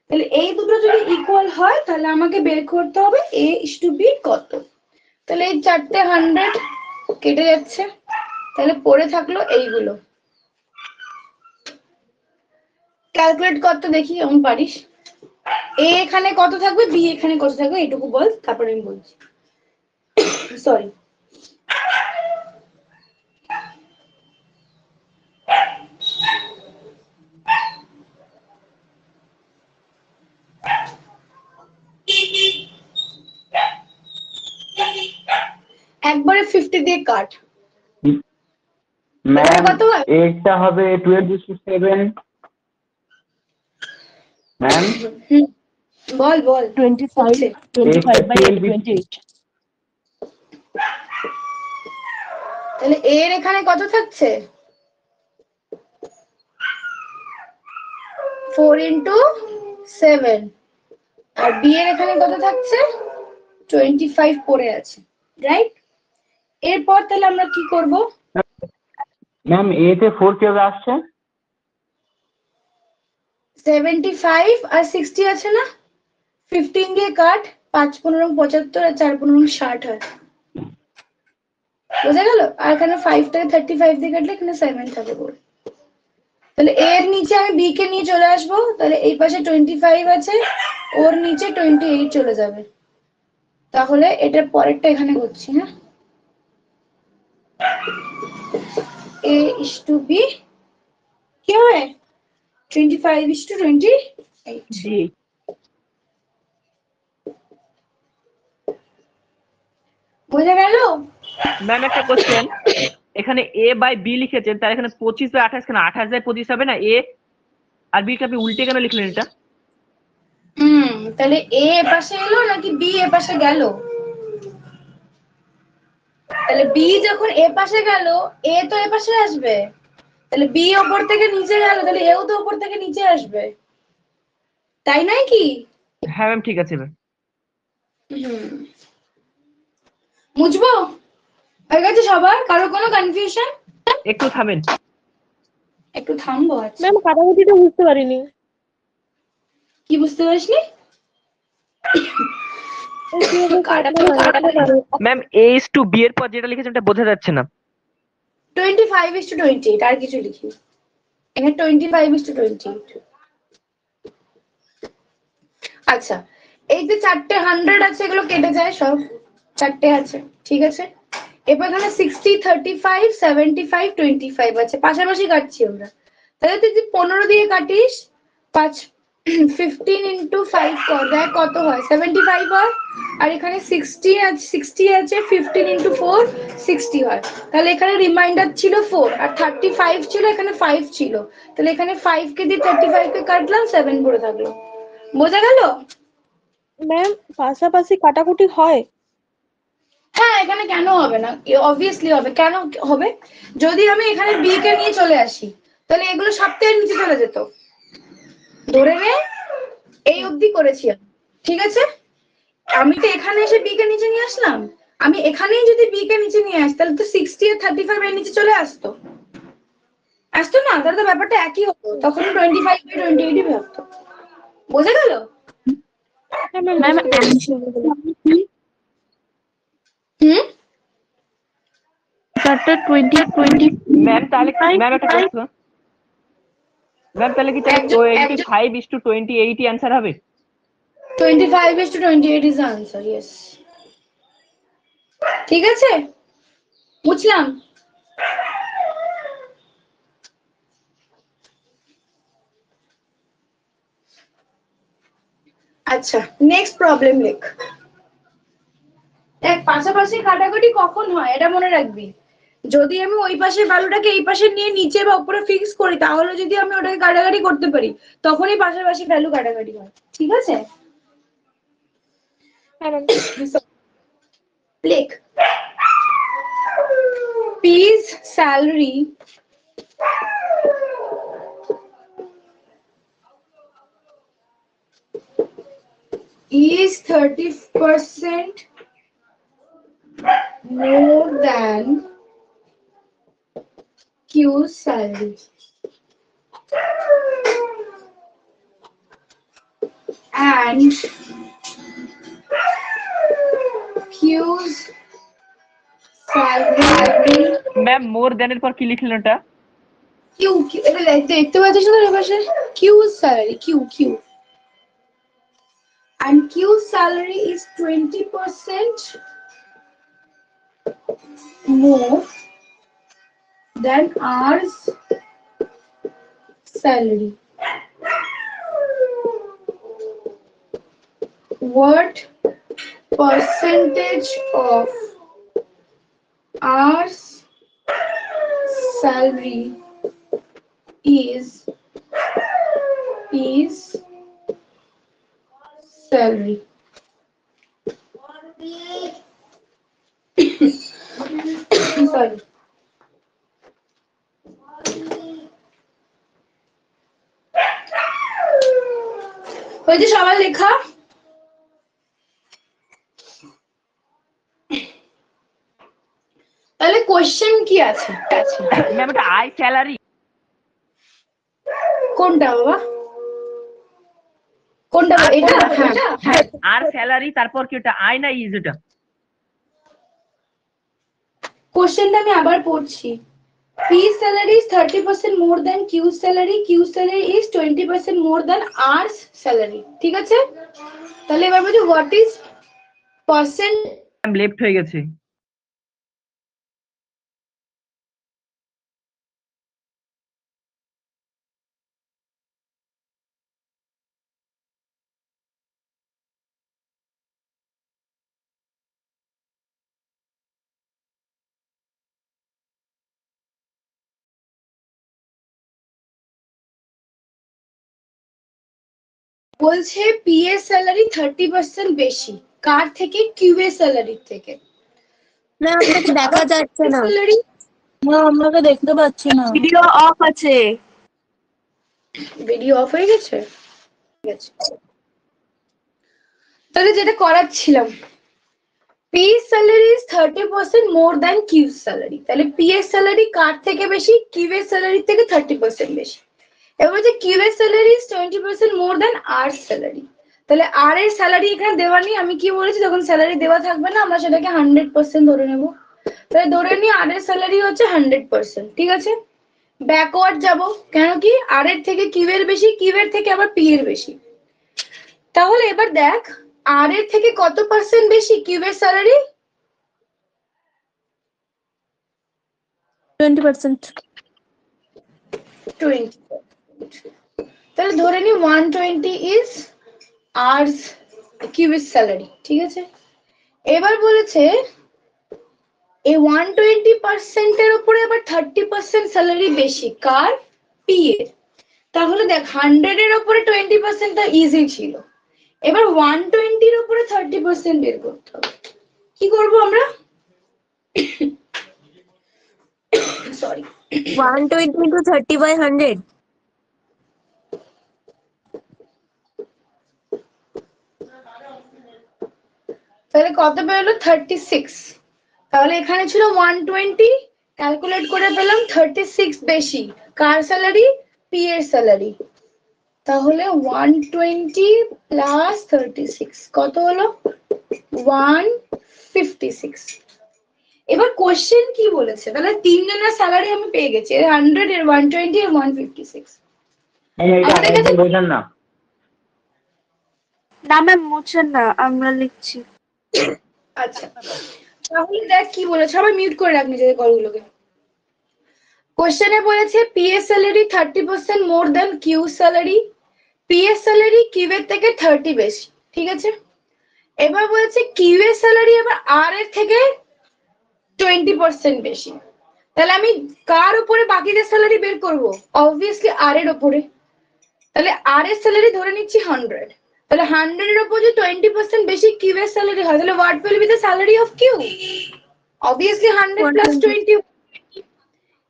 তাহলে এই দুটো যদি ইকুয়াল হয় তাহলে আমাকে বের করতে হবে A is to B কত। তাহলে এই চারটে 100 কেটে যাচ্ছে, তাহলে পড়ে থাকলো এইগুলো। ক্যালকুলেট করতে দেখি আমি পারিস। A এখানে কত থাকবে, B এখানে কত থাকবে, এটুকু বল, তারপরে আমি বলছি। সরি, একবারে 50 দিয়ে কাট। ম্যাম কত হয়? এটা হবে 12:7 ম্যাম। বল বল। 25/28। তাহলে A এর এখানে কত থাকছে? 4 into 7, আর B এর এখানে কত থাকছে? 25 পড়ে আছে, রাইট? এরপর তাহলে আমরা কি করব? ম্যাম এতে 4 কিভাবে আসছে? 75 আর 60 আছে না, 15 দিয়ে কাট, 5 15 75 আর 4 15 60 হয়, বোঝা গেল? আর এখানে 5 থেকে 35 দিয়ে কাটলে এখানে 7 থাকে পড়ে। তাহলে এর নিচে আমি B কে নিয়ে চলে আসবো, তাহলে এই পাশে 25 আছে, ওর নিচে 28 চলে যাবে। তাহলে এটার পরেরটা এখানে করছি, হ্যাঁ? A is to B কি হবে? 25 is to 28। জি। বোঝা গেল? ম্যাম একটা কোশ্চেন, এখানে A বাই B লিখেছেন, তার এখানে 25/28 কেন? 28/25 হবে না? A আর B কে আপনি উল্টে কেন লিখলেন এটা? তাহলে A এ পাশে এলো নাকি B এ পাশে গেল? তাহলে বি যখন এ পাশে গেল, এ তো এ পাশে আসবে, তাহলে বি ওপর থেকে নিচে গেল, তাহলে এও তো ওপর থেকে নিচে আসবে, তাই নয় কি? হ্যাঁ ম্যাম ঠিক আছে ম্যাম। বুঝবো? হয়ে গেছে সবার? কারো কোনো কনফিউশন? একটু থামেন। একটু থামবো। আচ্ছা, ম্যাম কাটাকুটিটা বুঝতে পারিনি। কি বুঝতে পারিসনি? Ma'am a is to b এর পর যেটা লিখেছেন ওটা বোঝা যাচ্ছে না। 25:20 আর কিছু লিখি এখানে 25:20। আচ্ছা, এই যে চারটে 100 আছে এগুলো কেটে যায়, সব চারটে আছে, ঠিক আছে। এবার এখানে 60, 35, 75, 25 আছে, পাশাপাশি কাটছি আমরা। তাহলে তুই যদি 15 দিয়ে কাটিস, 15 into 5 কর, দেখ কত হয়, 75 হয়। আর এখানে 60 আছে, 15 into 4 60 হয়। তাহলে এখানে রিমাইন্ডার ছিল 4 আর 35 ছিল, এখানে 5 ছিল। তাহলে এখানে 5 কে দিয়ে 35 কে কাটলাম, 7 পড়ে থাকলো। বোঝা গেল? ম্যাম পাশাপাশি কাটাকুটি হয়? হ্যাঁ, এখানে কেন হবে না? অবভিয়াসলি হবে। কেন হবে? যদি আমি এখানে বি কে নিয়ে চলে আসি, তাহলে এগুলো সবথেকে নিচে চলে যেত। ধরে নে এই অবধি করেছি আমি, ঠিক আছে। আমি তো এখানে এসে বি কে নিচে নিয়ে আসলাম, আমি এখানেই যদি বি কে নিচে নিয়ে আসি, তাহলে তো 60 আর 35 এর নিচে চলে আসতো না? তাহলে তো ব্যাপারটা একই হতো, তখন 25/28 ভাবতো। বোঝা গেল? ম্যাম হুম, চারটা 20 ম্যাম তাহলে ম্যাম একটা প্রশ্ন, ম্যাম তাহলে কি 25:28 অ্যান্সার হবে? 25:28 is the answer, yes. ঠিক আছে, বুঝলাম। আচ্ছা, নেক্সট প্রবলেম লেখ। দেখ, পাশাপাশি কাটাকাটি কখন হয় এটা মনে রাখবি। যদি আমি ওই পাশের ভ্যালুটাকে এই পাশে নিয়ে নিচে বা উপরে ফিক্স করি, তাহলে যদি আমি ওটাকে কাটাকাটি করতে পারি, তখনই পাশাপাশি ভ্যালু কাটাকাটি হয়, ঠিক আছে। লেখ, P's salary is 30% more than Q's salary. And Q's salary ma'am more than এর পর কি লিখলেন ওটা? Q এটা দেখতে পাচ্ছিস না এর পাশে? Q's salary, Q. And Q's salary is 20% more than R's salary. What percentage of R's salary is salary? Sorry. হয়েছে সবার লেখা? তাহলে কোশ্চেন কি আছে? ম্যাম এটা আই স্যালারি কোনটা বাবা? কোনটা? এটা? হ্যাঁ। আর স্যালারি তারপর কি ওটা আই না ইজ? এটা কোশ্চেনটা আমি আবার পড়ছি। P's salary is 30% more than Q's salary. Q's salary is 20% more than R's salary. ঠিক আছে? তাহলে এবার বলছি what is percent? Ma'am left হয়ে গেছে। বলছে P এর স্যালারি 30% বেশি কার থেকে? Q এর স্যালারির থেকে। না আপনাকে দেখা যাচ্ছে না। স্যালারি না আপনাকে দেখতে পাচ্ছি না। ভিডিও অফ আছে। ভিডিও অফ হয়ে গেছে, ঠিক আছে। তাহলে যেটা করাচ্ছিলাম, P salary is 30% more than Q salary. তাহলে পি এর স্যালারি কার থেকে বেশি? কিউ এর স্যালারি থেকে 30% বেশি। এবার যে কিউ এর salary is 20% more than R salary. তাহলে আর এর স্যালারি এখানে দেওয়া নেই। আমি কি বলেছি, যখন স্যালারি দেওয়া থাকবে না আমরা সেটাকে 100% ধরে নেব। তাহলে ধরে নিই আর এর স্যালারি হচ্ছে 100%, ঠিক আছে। ব্যাকওয়ার্ড যাব, কেন কি আর এর থেকে কিউ এর বেশি, কিউ এর থেকে আবার পি এর বেশি। তাহলে এবার দেখ আর এর থেকে কত পার্সেন্ট বেশি কিউ এর স্যালারি? 20%। 20। তাহলে ধরে নি 120 ইজ আর কিউ এর স্যালারি, ঠিক আছে। এবার বলেছে এই 120% এর উপরে আবার 30% স্যালারি বেশি কার? পি এর। তাহলে দেখ 100 এর উপরে 20% টা ইজি ছিল, এবার 120 এর উপরে 30% বের করতে হবে। কি করব আমরা? Sorry, 120 into 30/100। তাহলে কত বেরোলো? 36। তাহলে এখানে ছিল 120, ক্যালকুলেট করে পেলাম 36 বেশি কার স্যালারি? পি এর স্যালারি। তাহলে 120 প্লাস 36 কত হলো? 156। এবার কোশ্চেন কি বলেছে? তাহলে তিনজনের স্যালারি আমি পেয়ে গেছি, 100 এর 120 এর 156। এটা আমাদের কাছে বোঝেন না। না ম্যাম মুছেন না, আমরা লিখছি। আচ্ছা, তাহলে দেখ কি বলেছে, সবাই মিউট করে রাখ নিজেদের কলগুলোকে। কোশ্চেনে বলেছে পি এর salary 30% more than Q salary. P এর স্যালারি কিউ এর থেকে 30 বেশি, ঠিক আছে। এবার বলেছে কিউ এর স্যালারি আবার আর এর থেকে 20% বেশি। তাহলে আমি কার উপরে বাকিদের স্যালারি বের করব? অবভিয়াসলি আর এর উপরে। তাহলে আর এর স্যালারি ধরে নিচ্ছি 100। তাহলে 100 এর উপর যে 20% বেশি কিউ এর স্যালারি হয়, তাহলে what will be the salary of Q? Obviously 100 plus 20।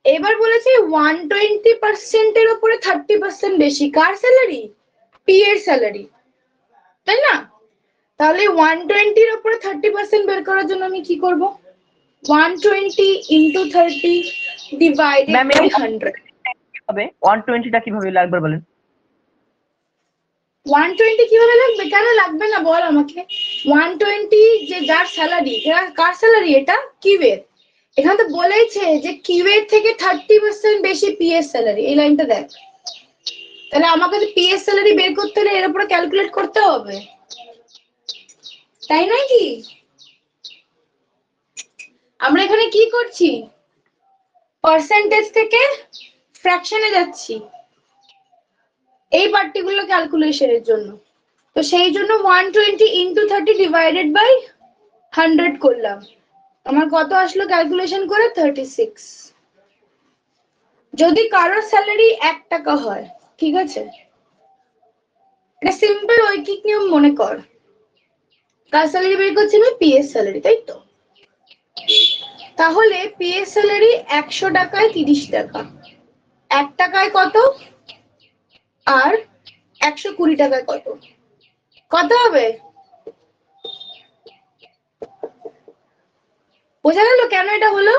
এবার বলেছে 120% এর উপরে 30% বেশি কার স্যালারি? পি এর স্যালারি, তাই না? তাহলে 120 এর উপরে 30% বের করার জন্য আমি কি করব? 120 into 30 divided ম্যাম by 100। হবে 120টা কিভাবে লাগবে বলেন? 120 কিভাবে লাগবে? কেন লাগবে না বল আমাকে। 120 যে যার স্যালারি, কার স্যালারি? এটা কিউ এর। এখানে তো বলেছে যে কিউ এর থেকে 30% বেশি পি এর স্যালারি। এই লাইনটা দেখ। তাহলে আমাকে যে পি এর স্যালারি বের করতে হলে এর উপরে ক্যালকুলেট করতে হবে, তাই নয় কি? আমরা এখানে কি করছি? পার্সেন্টেজ থেকে ফ্র্যাকশনে যাচ্ছি এই পার্টিকুলার ক্যালকুলেশনের জন্য। তো সেই জন্য 120 into 30 divided by 100 করলাম। আমার কত আসলো ক্যালকুলেশন করে? 36। যদি কারোর স্যালারি 1 টাকা হয়, ঠিক আছে, এটা সিম্পল ঐকিক নিয়ম মনে কর। কার স্যালারি বের করছি আমি? পি এর স্যালারি, তাই তো। তাহলে পি এর স্যালারি 100 টাকায় 30 টাকা, 1 টাকায় কত আর 120 টাকায় কত? কত হবে? বোঝা গেল কেন এটা হলো?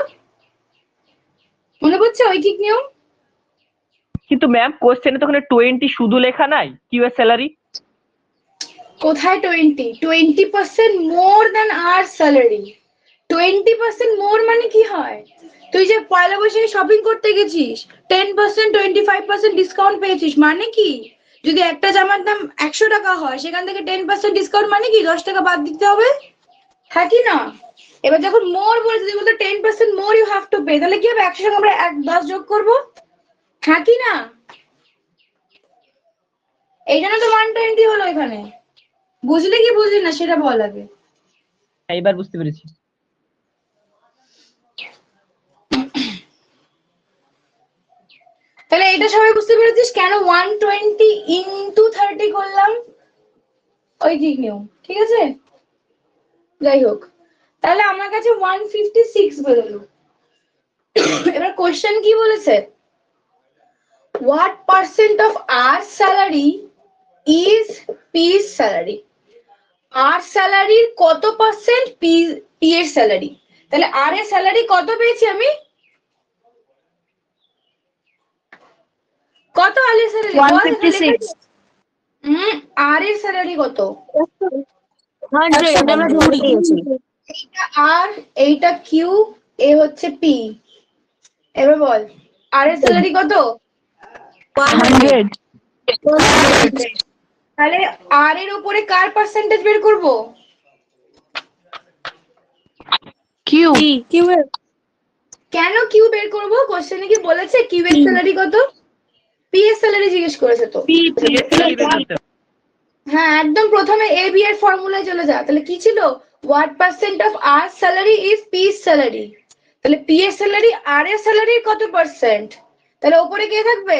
মনে পড়ছে ঐকিক নিয়ম? কিন্তু ম্যাম কোশ্চেনে তো ওখানে 20 শুধু লেখা নাই কিউ এর স্যালারি। কোথায় 20? 20% মোর দ্যান আর স্যালারি। 20% মোর মানে কি হয়? তুই যে পয়লা বৈশাখে শপিং করতে গেছিস, 10% 25% ডিসকাউন্ট পেয়েছিস, মানে কি? যদি একটা জামার দাম 100 টাকা হয়, সেখান থেকে 10% ডিসকাউন্ট মানে কি 10 টাকা বাদ দিতে হবে, হ্যাঁ কি না? এবার যখন মোর বলেছে, তুই বলতো 10% more you have to pay, তাহলে কি হবে? 100 সঙ্গে আমরা 10 যোগ করবো, হ্যাঁ কি না? এই জন্য তো 120 হলো এখানে। বুঝলি কি বুঝলি না সেটা বল আগে। এইবার বুঝতে পেরেছি। তাহলে এটা সবাই বুঝতে পেরেছিস কেন 120 into 30 করলাম? ঐকিক নিয়ম, ঠিক আছে। যাই হোক, তাহলে আমার কাছে 156 বেরোলো। এবার কোশ্চেন কি বলেছে, what percent of our salary is P's salary? আর স্যালারির কত পার্সেন্ট পি এর স্যালারি? তাহলে আর এর স্যালারি কত পেয়েছি আমি? কত আর এর স্যালারি? 156 আর এর স্যালারি কত? 100 আমরা ধরে নিয়েছি। এইটা আর, এইটা কিউ, এ হচ্ছে পি। এবার বল আর এর স্যালারি কত? 100 তাহলে আর এর উপরে কার পার্সেন্টেজ বের করব? কিউ কিউ এর কেন কিউ বের করব? কোশ্চেনে কি বলেছে কিউ এর স্যালারি কত? পি এর স্যালারি জিজ্ঞেস করেছে তো। হ্যাঁ, একদম প্রথমে এ বি এর ফর্মুলায় চলে যা। তাহলে কি ছিল? What percent of R salary is P salary. তাহলে পি এর স্যালারি আর এর স্যালারির কত পার্সেন্ট? তাহলে উপরে কে থাকবে?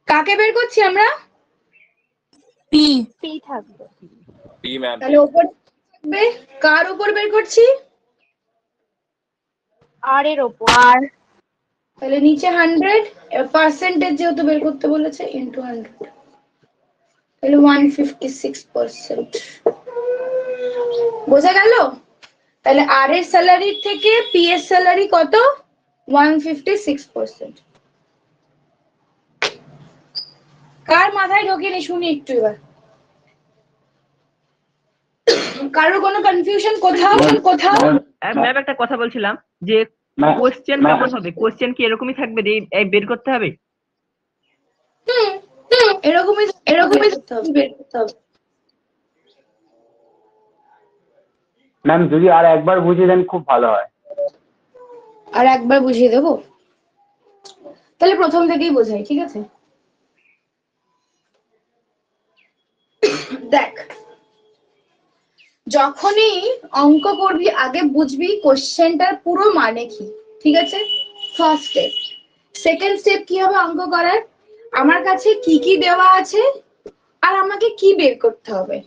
কাকে বের করছি আমরা? পি পি থাকবে। পি ম্যাম তাহলে উপরে থাকবে, কার উপর বের করছি? আর এর ওপর। আর তাহলে নিচে 100, পার্সেন্টেজ যেহেতু বের করতে বলেছে ইনটু 100, তাহলে 156%। বোঝা গেল? তাহলে আর এর স্যালারি থেকে পি এর স্যালারি কত? 156%। কার মাথায় ঢোকেনি শুনি একটু এবার। কারোর কোনো কনফিউশন কোথাও? ম্যাম একটা কথা বলছিলাম যে কোশ্চেন কেমন হবে? কোশ্চেন কি এরকমই থাকবে যে এই বের করতে হবে? এরকমই বের করতে হবে। ম্যাম যদি আর একবার বুঝিয়ে দেন খুব ভালো হয়। আর একবার বুঝিয়ে দেবো? তাহলে প্রথম থেকেই বোঝাই, ঠিক আছে? দেখ, যখনই অঙ্ক করবি আগে বুঝবি কোশ্চেনটার পুরো মানে কি, ঠিক আছে? First step. সেকেন্ড স্টেপ কি হবে অঙ্ক করার? আমার কাছে কি কি দেওয়া আছে আর আমাকে কি বের করতে হবে।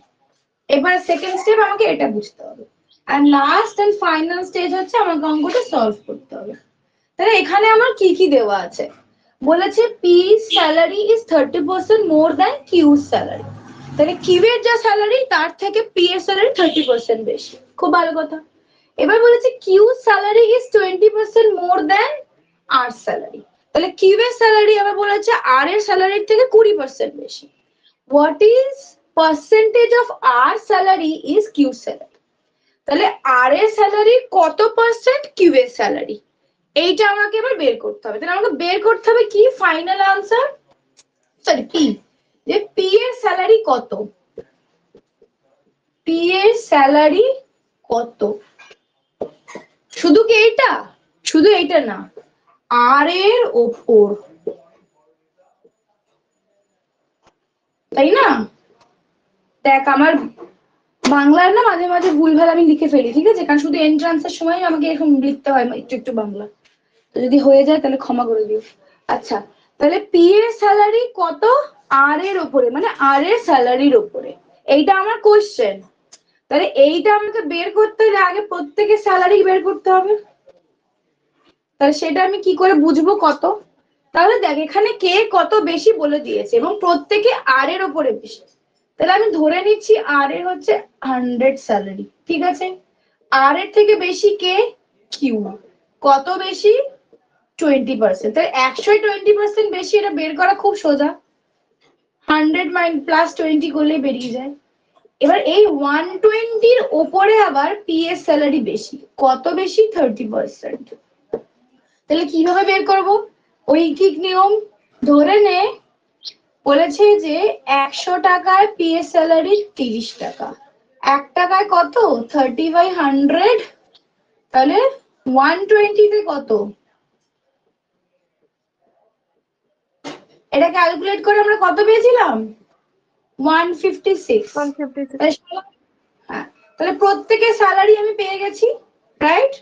এবার সেকেন্ড স্টেপ আমাকে এটা বুঝতে হবে। আর লাস্ট এন্ড ফাইনাল স্টেজ হচ্ছে আমাকে অঙ্কটা সলভ করতে হবে। তাহলে এখানে আমার কি কি দেওয়া আছে? বলেছে P salary is 30% more than Q salary. তাহলে কিউ এর যা স্যালারি তার থেকে পি এর স্যালারি 30% বেশি। খুব ভালো কথা। এবার বলেছে Q salary is 20% more than R salary. তাহলে কিউ এর স্যালারি আবার বলেছে আর এর স্যালারির থেকে 20% বেশি। What is percentage of R salary is Q salary. তাহলে আর এর স্যালারি কত পার্সেন্ট কিউ এর স্যালারি, এইটা আমাকে এবার বের করতে হবে। তাহলে আমাকে বের করতে হবে কি? ফাইনাল আনসার, সরি পি, যে পি এর স্যালারি কত। পি এর স্যালারি কত? শুধু কি এইটা? শুধু এইটা না, আর এর ওপর, তাই না? দেখ আমার বাংলার না মাঝে মাঝে ভুলভাল আমি লিখে ফেলি, ঠিক আছে? কারণ শুধু এন্ট্রান্সের সময় আমাকে এরকম লিখতে হয় একটু একটু বাংলা। তো যদি হয়ে যায় তাহলে ক্ষমা করে দিও। আচ্ছা, তাহলে পি এর স্যালারি কত? আর এর ওপরে, মানে আর এর স্যালারির ওপরে। এইটা আমার কোশ্চেন। তাহলে এইটা আমাকে বের করতে হলে আগে প্রত্যেকের স্যালারি বের করতে হবে। তাহলে সেটা আমি কি করে বুঝবো কত? তাহলে দেখ এখানে কে কত বেশি বলে দিয়েছে এবং প্রত্যেকে আর এর ওপরে বেশি। তাহলে আমি ধরে নিচ্ছি আর এর হচ্ছে 100 স্যালারি, ঠিক আছে? আর এর থেকে বেশি কে? কিউ। কত বেশি? 20%। তাহলে 120% বেশি, এটা বের করা খুব সোজা। 100 প্লাস 20 করলেই বেরিয়ে যায়। এবার এই 120-র ওপরে আবার পি এর স্যালারি বেশি। কত বেশি? 30%। তাহলে কিভাবে বের করব? ঐকিক নিয়ম ধরে নে, বলেছে যে 100 টাকায় পি এর স্যালারি 30 টাকা। 1 টাকায় কত? 30/100। তাহলে 120-তে কত? এটা ক্যালকুলেট করে আমরা কত পেয়েছিলাম? 156। 156। হ্যাঁ, তাহলে প্রত্যেকের স্যালারি আমি পেয়ে গেছি, right?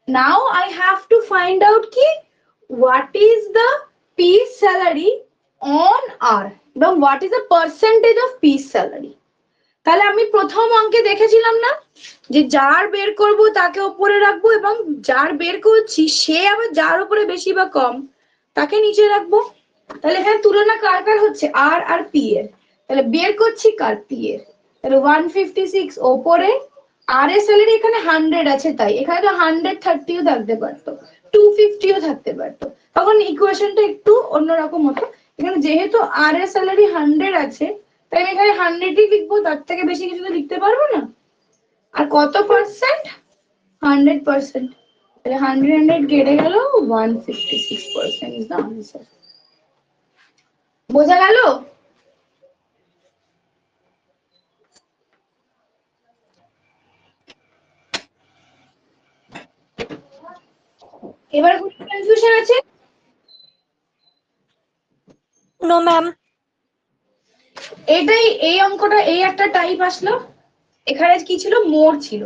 Now I have to find out কি what is the P salary on R এবং what is the percentage of P salary. তাহলে আমি প্রথম অঙ্কে দেখেছিলাম না যে যার বের করব তাকে উপরে রাখবো এবং যার বের করছি সে আবার যার উপরে বেশি বা কম তাকে নিচে রাখবো। তাহলে এখানে তুলনা কার কার হচ্ছে, আর আর পি এর। তাহলে বের করছি কার, পি এর। তাহলে 156 ওপরে, আর এর স্যালারি এখানে 100 আছে, তাই এখানে তো 130ও থাকতে পারতো, 250ও থাকতে পারতো, তখন ইকুয়েশনটা একটু অন্যরকম হতো। এখানে যেহেতু আর এর স্যালারি 100 আছে তাই আমি এখানে 100ই লিখবো, তার থেকে বেশি কিছু তো লিখতে পারবো না। আর কত পার্সেন্ট? 100%। তাহলে 100 কেটে গেল, 156% ইজ দ্য আনসার। বোঝা গেল? এবার কোনো কনফিউশন আছে? No ma'am. এটাই, এই অঙ্কটা এই একটা টাইপ আসলো। এখানে কি ছিল, মোড় ছিল।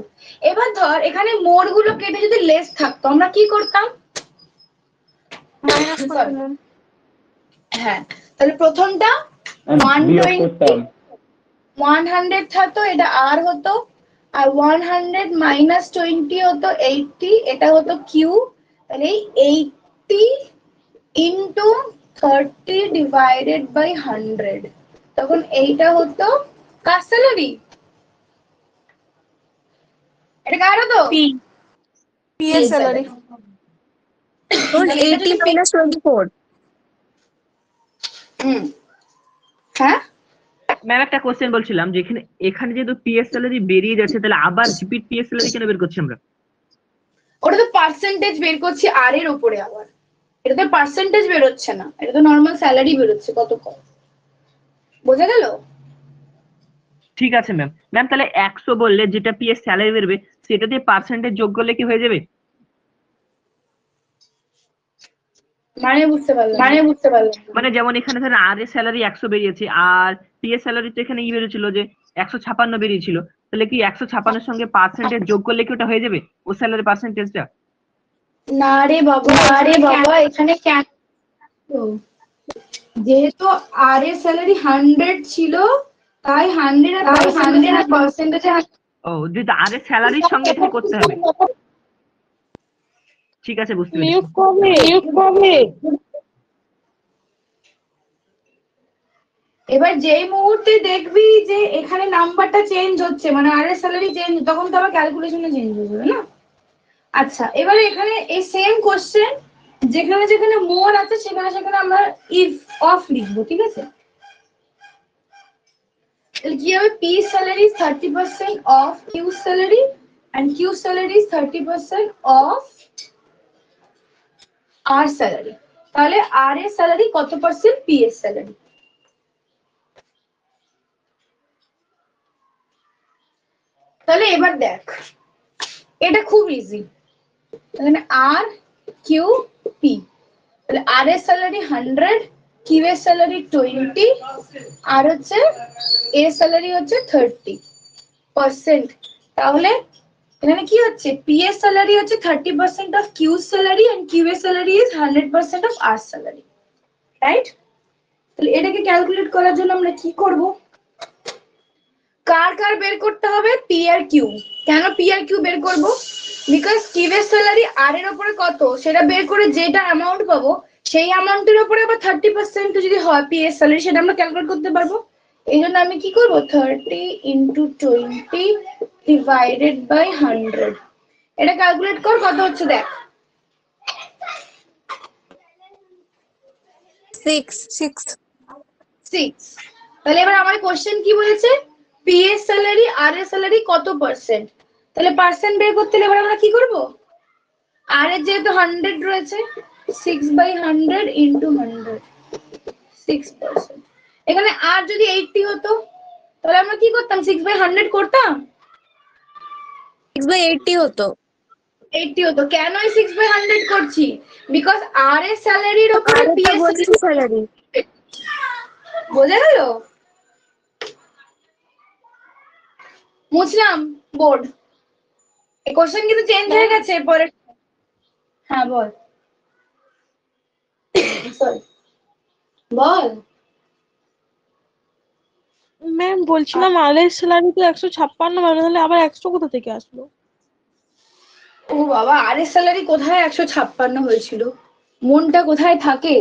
এবার ধর এখানে মোড় গুলো কেটে যদি লেস থাকতো আমরা কি করতাম? মাইনাস করে দিলাম। হ্যাঁ, তাহলে প্রথমটা বিয়োগ করতাম। 100 থাকতো, এটা আর হতো, আর 100 মাইনাস 20 হতো 80, এটা হতো কিউ। তাহলে এই 80 ইন্টু 30 ডিভাইডেড বাই 100, তখন এইটা হতো কার স্যালারি? এটা কার হতো? পি পি এর স্যালারি। তোর 80 minus 24। হ্যাঁ, ম্যাম একটা কোশ্চেন বলছিলাম যে এখানে যেহেতু পিএস স্যালারি বেরিয়ে যাচ্ছে তাহলে আবার রিপিট পিএস স্যালারি কেন বের করছি আমরা? ওটা তো পার্সেন্টেজ বের করছি আর এর উপরে, আবার এটা তো পার্সেন্টেজ বেরোচ্ছে না, এটা তো নর্মাল স্যালারি বেরোচ্ছে কত কম। বোঝা গেল? ঠিক আছে ম্যাম। ম্যাম তাহলে 100 বললে যেটা পিএস স্যালারি বেরবে সেটা দিয়ে পার্সেন্টেজ যোগ করলে কি হয়ে যাবে? মানে বুঝতে পারলাম, মানে যেমন এখানে ধরেন আর এর স্যালারি 100 বেরিয়েছে আর পিএস স্যালারি তো এখানে বেরিয়েছিল যে 156 বেরিয়েছিল, তাহলে কি 156 সঙ্গে পার্সেন্টেজ যোগ করলে কি ওটা হয়ে যাবে ও স্যালারি পার্সেন্টেজটা? না রে বাবা, এখানে কেন, যেহেতু আর এর স্যালারি 100 ছিল তাই 100 আর পার্সেন্টেজে ও যেটা আর এর স্যালারির সঙ্গে এখানে করতে হবে। ঠিক আছে, বুঝতে পেরেছি। এবার যেই মুহূর্তে দেখবি যে এখানে নাম্বারটা চেঞ্জ হচ্ছে, মানে আর এর স্যালারি চেঞ্জ, তখন তো আবার ক্যালকুলেশনে চেঞ্জ হয়ে যাবে না। আচ্ছা, এবারে এখানে এই সেম কোশ্চেন যেখানে যেখানে মোর আছে সেখানে সেখানে আমরা ইফ অফ লিখবো, ঠিক আছে? তাহলে কি হবে, P salary 30% of Q salary and Q salary 30% of R salary. তাহলে আর এর স্যালারি কত পার্সেন্ট পি এর স্যালারি? তাহলে এবার দেখ, এটা খুব ইজি। এখানে আর কিউ পি, তাহলে আর এর স্যালারি 100, কিউ এর স্যালারি 20, আর হচ্ছে এ স্যালারি হচ্ছে 30%। তাহলে এখানে কি হচ্ছে, পি এর স্যালারি হচ্ছে 30% of Q salary and Q এর salary is 100% of R salary, right? তাহলে এটাকে ক্যালকুলেট করার জন্য আমরা কি করব, কার কার বের করতে হবে, পি আর কিউ। কেন পি আর কিউ বের করব? বিকজ কিউ এর স্যালারি আর এর উপরে কত সেটা বের করে যেটা অ্যামাউন্ট পাবো সেই অ্যামাউন্টের উপরে আবার 30% যদি হয় পি এর স্যালারি, সেটা আমরা ক্যালকুলেট করতে পারবো। এই জন্য আমি কি করব, 30 ইন্টু 20 ডিভাইডেড বাই 100। এটা ক্যালকুলেট কর কত হচ্ছে দেখ। 6। তাহলে এবার আমার কোশ্চেন কি বলেছে, পি এর স্যালারি আর এর স্যালারি কত পার্সেন্ট? তাহলে পার্সেন্ট বের করতে হলে এবার আমরা কি করব, আর এর যেহেতু 100 রয়েছে 6/100 ইন্টু 100, 6%। এখানে আর যদি 80 হতো তাহলে আমরা কি করতাম, 6/100 করতাম, 6/80 হতো। 80 হতো। কেন এই 6/100 করছি, বিকজ আর এর স্যালারির উপরে পি এর স্যালারি। বোঝা গেল? মুছলাম বোর্ড। এই কোশ্চেন কিন্তু চেঞ্জ হয়ে গেছে পরে। হ্যাঁ বল, সরি বল। ম্যাম বলছিলাম আলের স্যালারি তো 156 মানে তাহলে আবার 100 কোথা থেকে আসলো? ও বাবা, আরে স্যালারি কোথায় 156 হয়েছিল? মনটা কোথায় থাকে?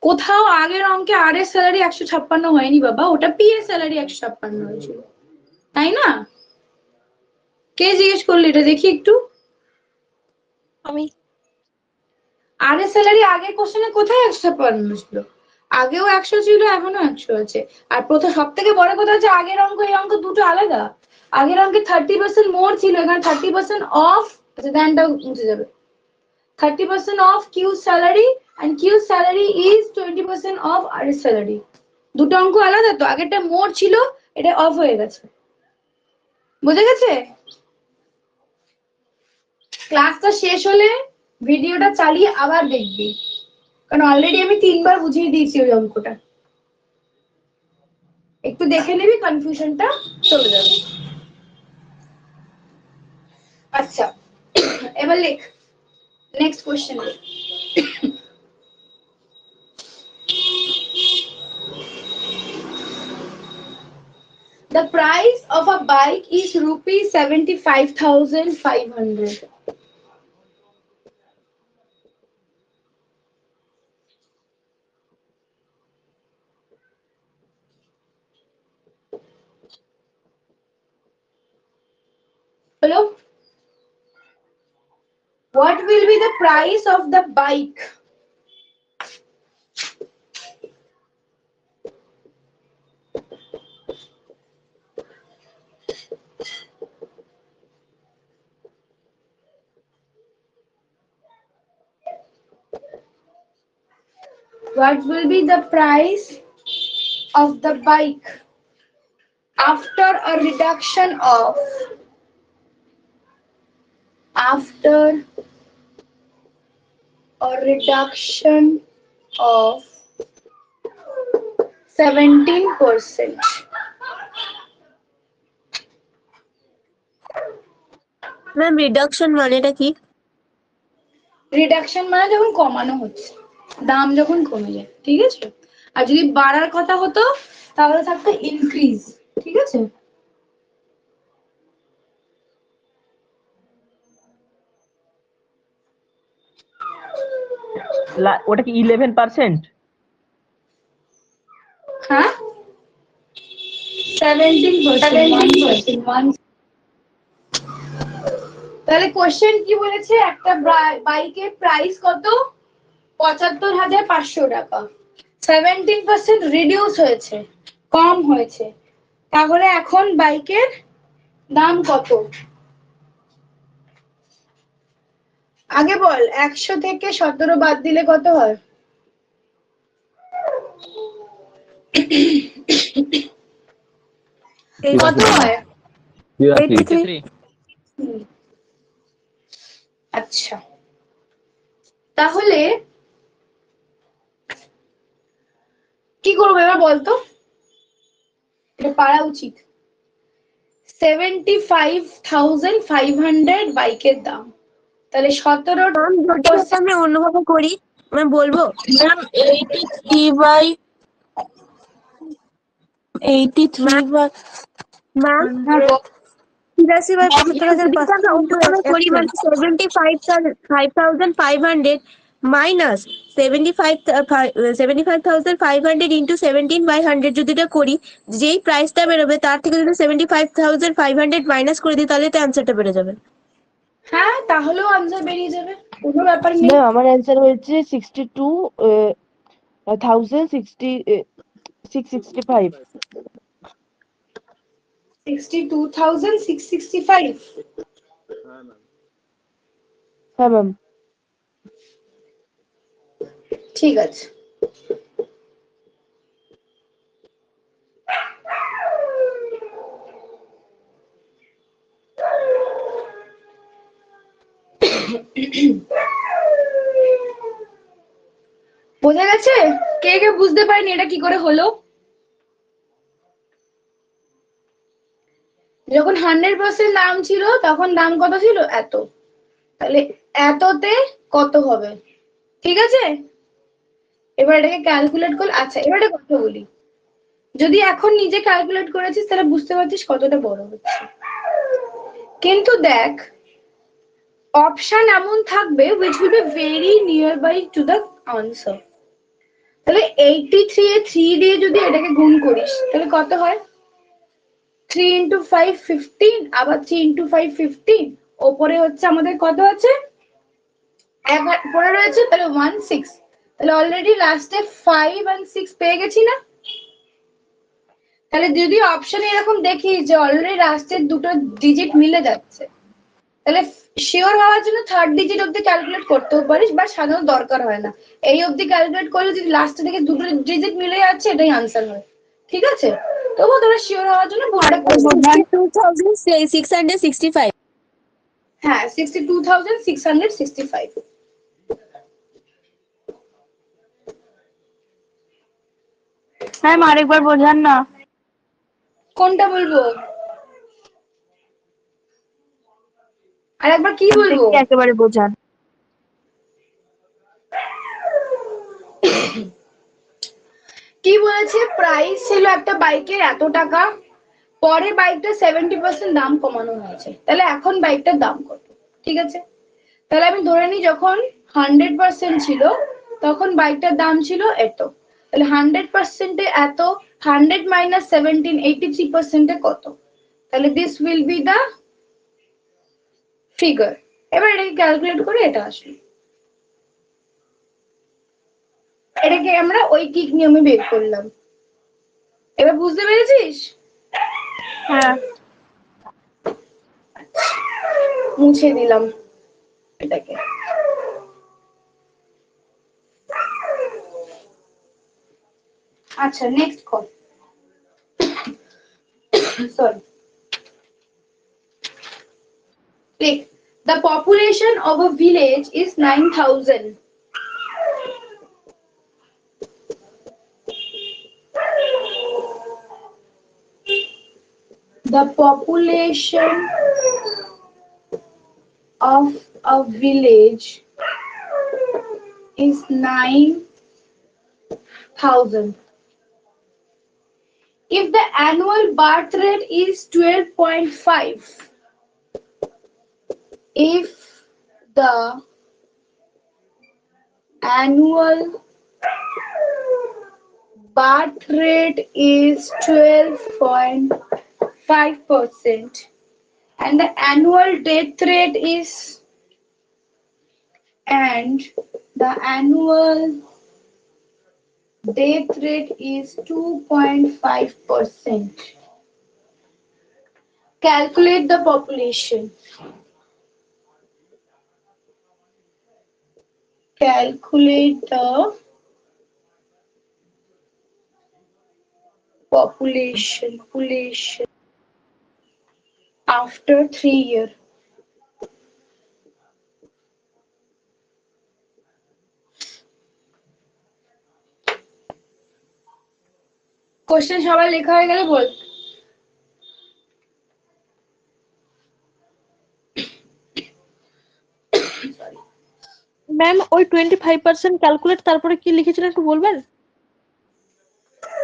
কোথাও আগের অঙ্কে আর এর স্যালারি 156 হয়নি বাবা, ওটা পি এর স্যালারি 156 হয়েছিল, তাই না? কে জিজ্ঞেস করলি এটা দেখি একটু? আমি আর এর স্যালারি আগের কোশ্চেনে কোথায় 156 ছিল? আগেও 100 ছিল, এখনো 100 আছে। আর প্রথম সব থেকে বড় কথা হচ্ছে আগের অঙ্ক এই অঙ্ক দুটো আলাদা। আগের অঙ্কে 30% মোর ছিল, এখানে 30% অফ, আচ্ছা দেনটা মুছে যাবে। 30% of Q's salary and Q's salary is 20% of R এর salary. দুটো অঙ্ক আলাদা তো, আগেরটা মোর ছিল, এটা অফ হয়ে গেছে। বুঝে গেছে? ক্লাসটা শেষ হলে ভিডিওটা চালিয়ে আবার দেখবি, কারণ অলরেডি আমি 3বার বুঝিয়ে দিয়েছি ওই অঙ্কটা। একটু দেখে নিবি, কনফিউশনটা চলে যাবে। আচ্ছা, এবার লেখ next question. The price of a bike is rupees 75,500. Hello? What will be the price of the bike? What will be the price of the bike after a reduction of 17%? Ma'am reduction মানেটা কি? Reduction মানে যখন কমানো হচ্ছে, দাম যখন কমে যায়, ঠিক আছে? আর যদি বাড়ার কথা হতো তাহলে থাকতো ইনক্রিজ, ঠিক আছে? ওটা কি 11%? হ্যাঁ, 17%। তাহলে কোশ্চেন কি বলেছে? একটা বাইকের প্রাইস কত? 75,500 টাকা। 17% রিডিউস হয়েছে, কম হয়েছে, তাহলে এখন বাইকের দাম কত? আগে বল, 100 থেকে 17 বাদ দিলে কত হয়? কত হয়? 83 আচ্ছা, তাহলে কি করবো এবার বলতো? এটা পারা উচিত। 75,500 বাইকের দাম, তাহলে 17%। আমি অন্যভাবে করি, ম্যাম বলবো। Ma'am 83 by ma'am 75,500 minus 75,500 into 17/100 যদি এটা করি, যেই প্রাইসটা বেরোবে তার থেকে যদি 75,500 মাইনাস করে দিই তাহলে তো অ্যান্সারটা বেড়ে যাবে। হ্যাঁ, তাহলেও আনসার বেরিয়ে যাবে, কোনো ব্যাপার নেই। আমার অ্যান্সার হয়েছে 62,665। 62,665। হ্যাঁ ম্যাম। ঠিক আছে, বোঝা গেছে? কে কে বুঝতে পারেনি এটা কি করে হলো? যখন 100% দাম ছিল তখন দাম কত ছিল? এত। তাহলে এততে কত হবে? ঠিক আছে, এবার এটাকে ক্যালকুলেট করলে। আচ্ছা, এবার একটা কথা বলি, যদি এখন নিজে ক্যালকুলেট করেছিস তাহলে বুঝতে পারছিস কতটা বড় হচ্ছে। কিন্তু দেখ অপশন এমন থাকবে which will be very nearby to the answer। তাহলে 83 এ 3 দিয়ে যদি এটাকে গুণ করিস তাহলে কত হয়? 3 into 5 15, আবার 3 into 5 15, ওপরে হচ্ছে আমাদের কত আছে পরে রয়েছে তাহলে 1 6, তাহলে অলরেডি লাস্টে 5 and 6 পেয়ে গেছি না? তাহলে যদি অপশন এরকম দেখি যে অলরেডি লাস্টের দুটো ডিজিট মিলে যাচ্ছে তাহলে শিওর হওয়ার জন্য থার্ড ডিজিট অব্দি ক্যালকুলেট করতেও পারিস, বা সাধারণত দরকার হয় না, এই অব্দি ক্যালকুলেট করলে যদি লাস্টে থেকে দুটো ডিজিট মিলে যাচ্ছে এটাই আনসার হয়। ঠিক আছে, তবুও তোরা শিওর হওয়ার জন্য ভুলটা করবি। 62,665। হ্যাঁ 62,665। ম্যাম আরেকবার বোঝান না। কোনটা বলবো? আর একবার কি বলবো? একেবারে বোঝান। কি বলেছে? প্রাইস ছিল একটা বাইকের এত টাকা, পরে বাইকটা 70% দাম কমানো হয়েছে, তাহলে এখন বাইকটার দাম কত? ঠিক আছে, তাহলে আমি ধরে নিই যখন 100% ছিল তখন বাইকটার দাম ছিল এত, তাহলে 100% এ এত, 100 minus 17 83% এ কত? তাহলে this will be the figure. এবার এটাকে ক্যালকুলেট করে এটা আসলো, এটাকে আমরা ঐকিক নিয়মে বের করলাম। এবার বুঝতে পেরেছিস? হ্যাঁ। মুছে দিলাম এটাকে। আচ্ছা next call, sorry. Take the population of a village is 9,000. The population of a village is 9,000. If the annual birth rate is 12.5, if the annual birth rate is 12.5% and the annual death rate is 2.5%. Calculate the population. Calculate the population after 3 years. Question সবার লেখা হয়ে গেলে বল। Ma'am ওই 25% calculate তারপরে কি লিখেছিলেন একটু বলবেন?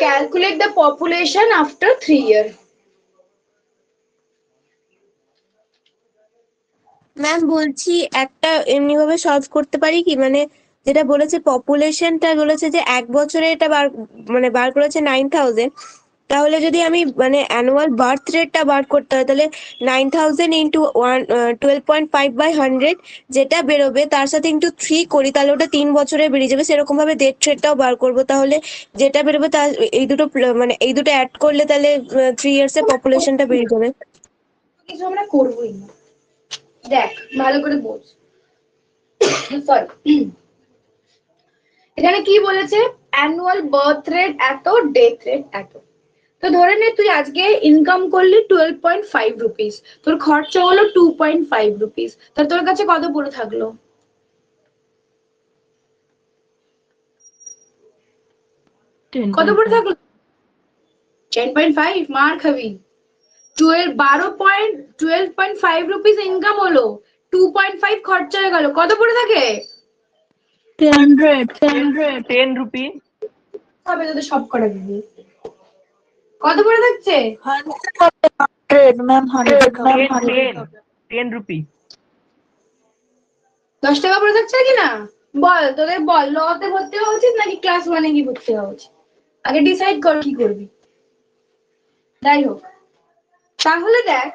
Calculate the population after 3 years. Ma'am বলছি একটা এমনি ভাবে সলভ করতে পারি কি, মানে যেটা বলেছে পপুলেশনটা বলেছে যে এক বছরে এটা বার করেছে 9,000, তাহলে যদি আমি মানে অ্যানুয়াল বার্থ রেটটা বার করতে হয় তাহলে 9,000 ইন্টু 12.5/100 যেটা বেরোবে তার সাথে ইন্টু 3 করি, তাহলে ওটা 3 বছরে বেরিয়ে যাবে। সেরকম ভাবে ডেথ রেটটাও বার করবো, তাহলে যেটা বেরোবে তার এই দুটো অ্যাড করলে তাহলে 3 ইয়ার্স এর পপুলেশনটা বেরিয়ে যাবে। কিছু আমরা করবোই না, দেখ ভালো করে বোঝ। সরি, এখানে কি বলেছে? অ্যানুয়াল বার্থ রেট এত, ডেথ রেট এত। তো ধরে নে তুই আজকে ইনকাম করলি 12.5 রুপিস, তোর খরচা হলো 2.5 রুপিস, তাহলে তোর কাছে কত পড়ে থাকলো? কত পড়ে থাকলো? 10.5। মার খাবি। 12.5 রুপিস ইনকাম হলো, 2.5 খরচা হয়ে গেল, কত পড়ে থাকে? 10 10 রুপি হবে তোদের সব কটা দিবি। কত করে থাকছে? 100 ম্যাম 10 রুপি। 10 টাকা করে থাকছে কি না? বল তোদের বল, লতে ভর্তি হওয়া উচিত নাকি ক্লাস 1-এ গিয়ে ভর্তি হওয়া উচিত? আগে ডিসাইড কর কি করবি। যাই হোক, তাহলে দেখ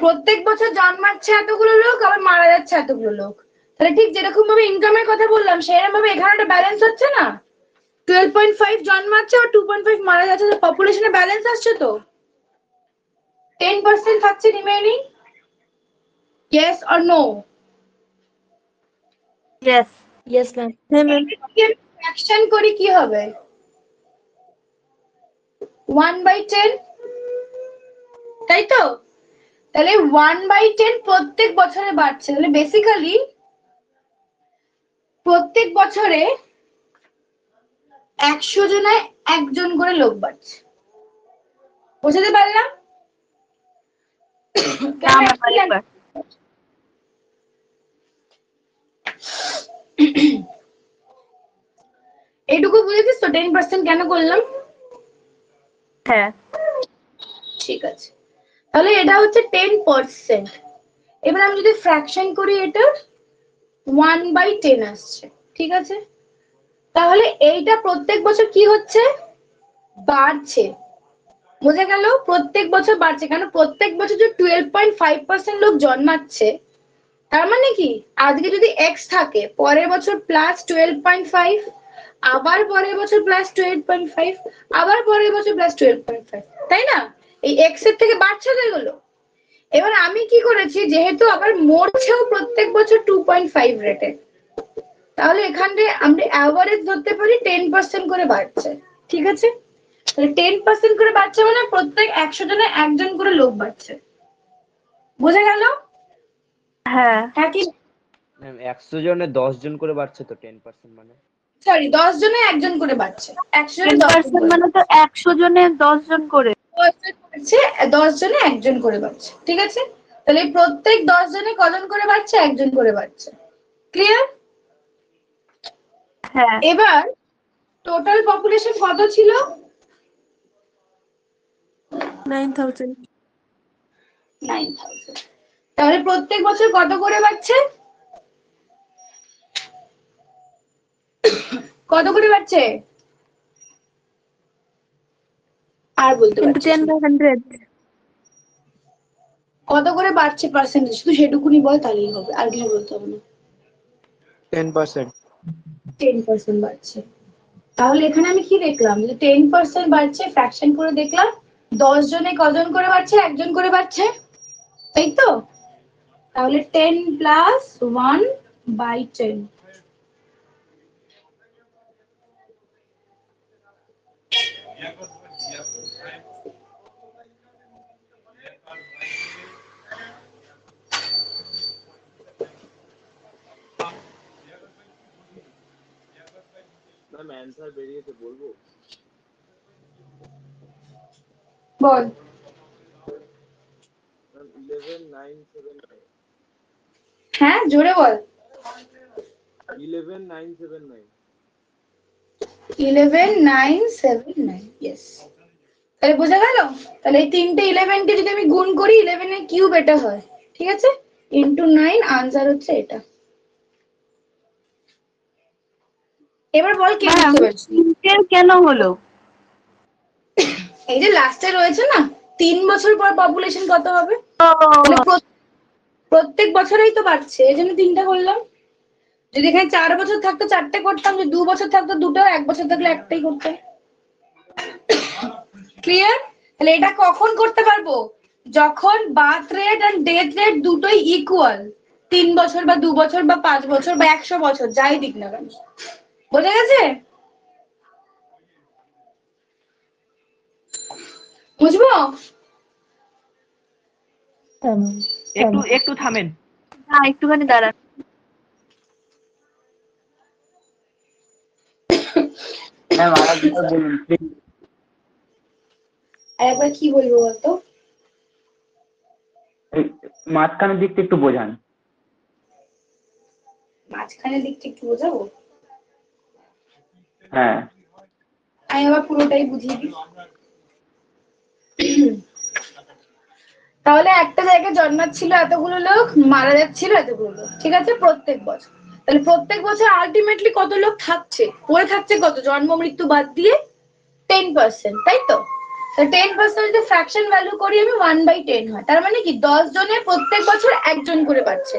প্রত্যেক বছর জন্মাচ্ছে এতগুলো লোক, আবার মারা যাচ্ছে এতগুলো লোক, তাহলে ঠিক যেরকম ভাবে ইনকামের কথা বললাম সেরকম ভাবে এখানে একটা ব্যালেন্স হচ্ছে না? 12.5 জন্মাচ্ছে আর 2.5 মারা যাচ্ছে, পপুলেশনে ব্যালেন্স আসছে তো? 10% থাকছে remaining, yes or no? Yes yes ma'am. হ্যাঁ ম্যাম। ফ্র্যাকশন করি কি হবে? 1/10, তাই তো? তাহলে 1/10 প্রত্যেক বছরে বাড়ছে, তাহলে বেসিক্যালি প্রত্যেক বছরে 100 জনায় একজন করে লোক বাড়ছে। বুঝতে পারলাম? এইটুকু বুঝেছিস তো 10% কেন করলাম? হ্যাঁ ঠিক আছে, তাহলে এটা হচ্ছে 10%। এবার আমি যদি ফ্র্যাকশন করি এটা 1/10 আসছে, ঠিক আছে? তাহলে এইটা প্রত্যেক বছর কি হচ্ছে? বাড়ছে। বোঝা গেল? প্রত্যেক বছর বাড়ছে, কারণ প্রত্যেক বছর যে 12.5% লোক জন্মাচ্ছে, তার মানে কি আজকে যদি এক্স থাকে পরের বছর প্লাস 12.5, আবার পরের বছর প্লাস 12.5, আবার পরের বছর প্লাস 12.5, তাই না? এই এক্স এর থেকে বাড়ছে তো এগুলো। এবার আমি কি করেছি, যেহেতু আবার মরছেও প্রত্যেক বছর 2.5 রেটে, তাহলে এখানে আমরা অ্যাভারেজ ধরতে পারি 10% করে বাড়ছে, ঠিক আছে? তাহলে 10% করে বাড়ছে মানে প্রত্যেক 100 জনে একজন করে লোক বাড়ছে। বোঝা গেল? হ্যাঁ হ্যাঁ কি? ম্যাম 100 জনে 10 জন করে বাড়ছে তো 10% মানে। সরি, 10 জনে একজন করে বাড়ছে, 100 জনে 10 জন 10% করে মানে তো 100 জনে 10 জন করে। 10 জনে একজন করে বাড়ছে, ঠিক আছে? তাহলে প্রত্যেক 10 জনে কজন করে বাড়ছে? একজন করে বাড়ছে। ক্লিয়ার? হ্যাঁ এবার টোটাল পপুলেশন কত ছিল? 9000। 9000। তাহলে প্রত্যেক বছর কত করে বাড়ছে? কত করে বাড়ছে? আর বলতে কিন্তু পারছিস 10 না। by 100। কত করে বাড়ছে পার্সেন্টেজ? শুধু সেটুকুনি বল, তাহলেই হবে, আর কিছু বলতে হবে না। 10%. 10% বাড়ছে। তাহলে এখানে আমি কি দেখলাম, যে 10% বাড়ছে, ফ্র্যাকশন করে দেখলাম 10 জনে কজন করে বাড়ছে? একজন করে বাড়ছে, তাই তো? তাহলে 10 প্লাস 1/10। ম্যাম অ্যানসার বেরিয়েছে বলবো? বল। ম্যাম 11979। হ্যাঁ, জোরে বল। 11979। 11979, ইয়েস। তাহলে বোঝা গেল? তাহলে এই তিনটে 11 কে যদি আমি গুণ করি 11 এর কিউব এটা হয়, ঠিক আছে? ইন্টু 9, আনসার হচ্ছে এটা। এবার বল কে বুঝতে পারছিস? তিনটের কেন হলো? এই যে লাস্টে রয়েছে না 3 বছর পর পপুলেশন কত হবে? ও, তাহলে প্রত্যেক বছরেই তো বাড়ছে, এই জন্য 3টা করলাম। যদি এখানে 4 বছর থাকতো 4টে করতাম, যদি 2 বছর থাকতো 2টো, 1 বছর থাকলে একটাই করতাম। ক্লিয়ার? তাহলে এটা কখন করতে পারবো? যখন birth rate and death rate দুটোই ইকুয়াল, 3 বছর বা 2 বছর বা 5 বছর বা 100 বছর, যাই দিক না কেন। বোঝা গেছে? বুঝবো? একটু থামেন। না একটুখানি দাঁড়ান। ম্যাম আরেকবার বলুন প্লিজ। একবার কি বলবো বলতো? মাঝখানের দিকটা একটু বোঝান। মাঝখানের দিকটা একটু বোঝাবো? হ্যাঁ। আমি আবার পুরোটাই বুঝিয়ে দিই। তাহলে একটা জায়গায় জন্মাচ্ছিল এতগুলো লোক, মারা যাচ্ছিল এতগুলো লোক, ঠিক আছে, প্রত্যেক বছর। তাহলে প্রত্যেক বছর আলটিমেটলি কত লোক থাকছে, পড়ে থাকছে কত, জন্ম মৃত্যু বাদ দিয়ে 10%, তাই তো? 10% যদি ফ্র্যাকশন ভ্যালু করি আমি 1/10 হয়, তার মানে কি 10 জনে প্রত্যেক বছর একজন করে বাড়ছে,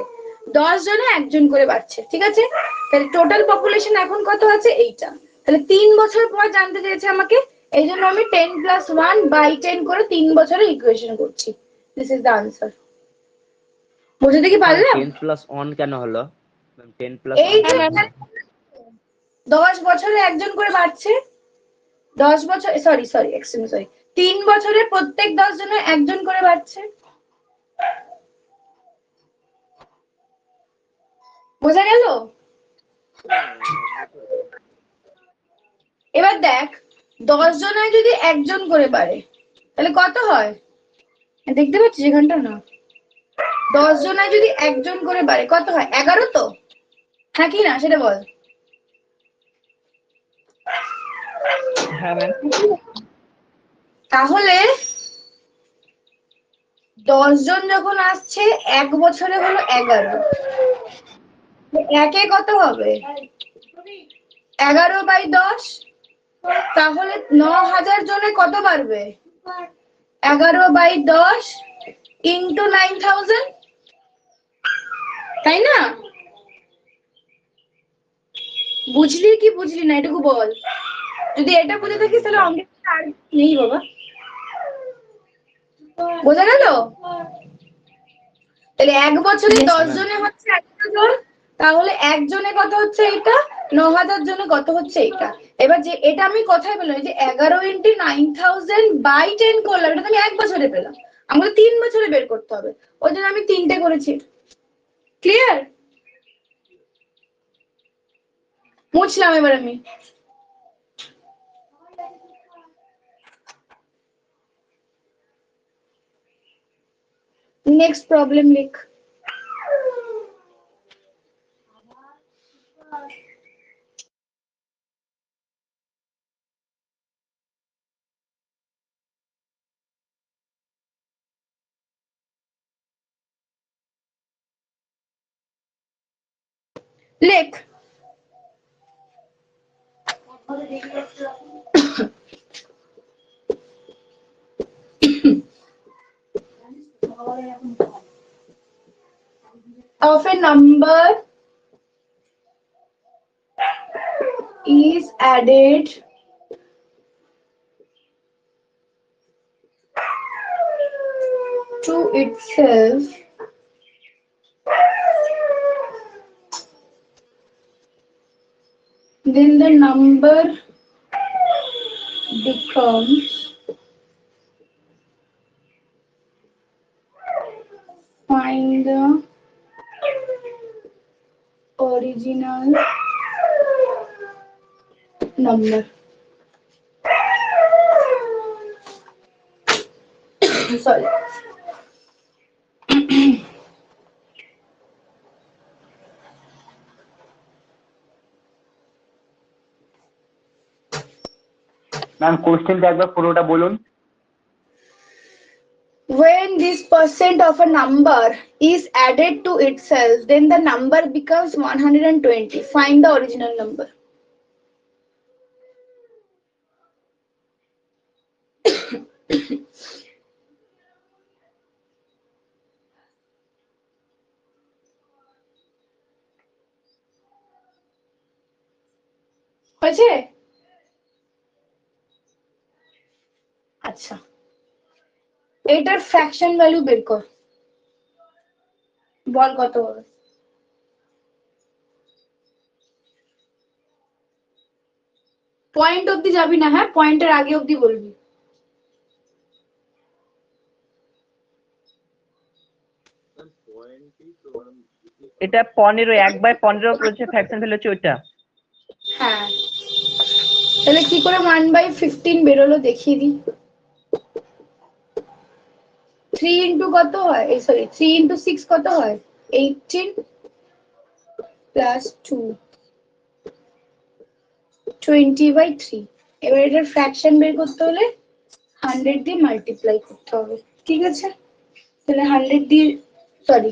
10 জনে একজন করে বাড়ছে, ঠিক আছে। তাহলে টোটাল পপুলেশন এখন কত আছে, এইটা। তাহলে 3 বছর পর জানতে চেয়েছে আমাকে, এই জন্য আমি 10 + 1/10 করে 3 বছরের ইকুয়েশন করছি। This is the answer. বুঝতে কি পারলাম? 10+1 কেন হলো? 10+1 এই যে 10 বছরে একজন করে বাড়ছে, 10 বছর, সরি 3 বছরে প্রত্যেক 10 জনের একজন করে বাড়ছে। বোঝা গেল? এবার দেখ, 10 জনের যদি একজন করে বাড়ে তাহলে কত হয়, দেখতে পাচ্ছিস এখানটা না? 10 জনের যদি একজন করে বাড়ে কত হয়, 11 তো? হ্যাঁ কি না সেটা বল। হ্যাঁ ম্যাম। তাহলে 10 জন যখন আসছে, এক বছরে হলো 11, একে কত হবে, 11/10, তাহলে 9000 জনে কত বাড়বে, 11/10 ইন্টু 9000, তাই না? বুঝলি কি বুঝলি না এটুকু বল। যদি এটা বুঝে থাকিস তাহলে অঙ্কে আর নেই বাবা। বোঝা গেল? তাহলে এক বছরে 10 জনে হচ্ছে 11 জন, তাহলে একজনে কত হচ্ছে এটা, 9000 জনে কত হচ্ছে এটা। এবার যে এটা আমি কথাই বললাম, যে 11 × 9000/10 করলাম, এটা তো আমি এক বছরে পেলাম, আমাকে 3 বছরে বের করতে হবে, ওই জন্য আমি 3টে করেছি। ক্লিয়ার? মুছলাম এবার আমি। নেক্সট প্রবলেম লিখ। লেখ। Of a number is added to itself then the number becomes find the original number. Sorry. Ma'am কোশ্চেনটা একবার পুরোটা বলুন। When this percent of a number is added to itself, then the number becomes 120. Find the original number. হয়েছে? আচ্ছা, এটার fraction value বের কর, বল কত হবে। পয়েন্ট অবধি যাবি না, হ্যাঁ, পয়েন্টের আগে অবধি বলবি। এটা 15, 1/15 করেছে, ফ্র্যাকশন ভ্যালু হচ্ছে ওইটা। হ্যাঁ, তাহলে কি করে 1/15 বেরোলো দেখিয়ে দিই। 3 ইন্টু কত হয়, এই সরি 3 ইন্টু 6 কত হয়, 18 + 2 20/3। এবার এটার ফ্র্যাকশন বের করতে হলে 100 দিয়ে মাল্টিপ্লাই করতে হবে, ঠিক আছে? তাহলে 100 দিয়ে সরি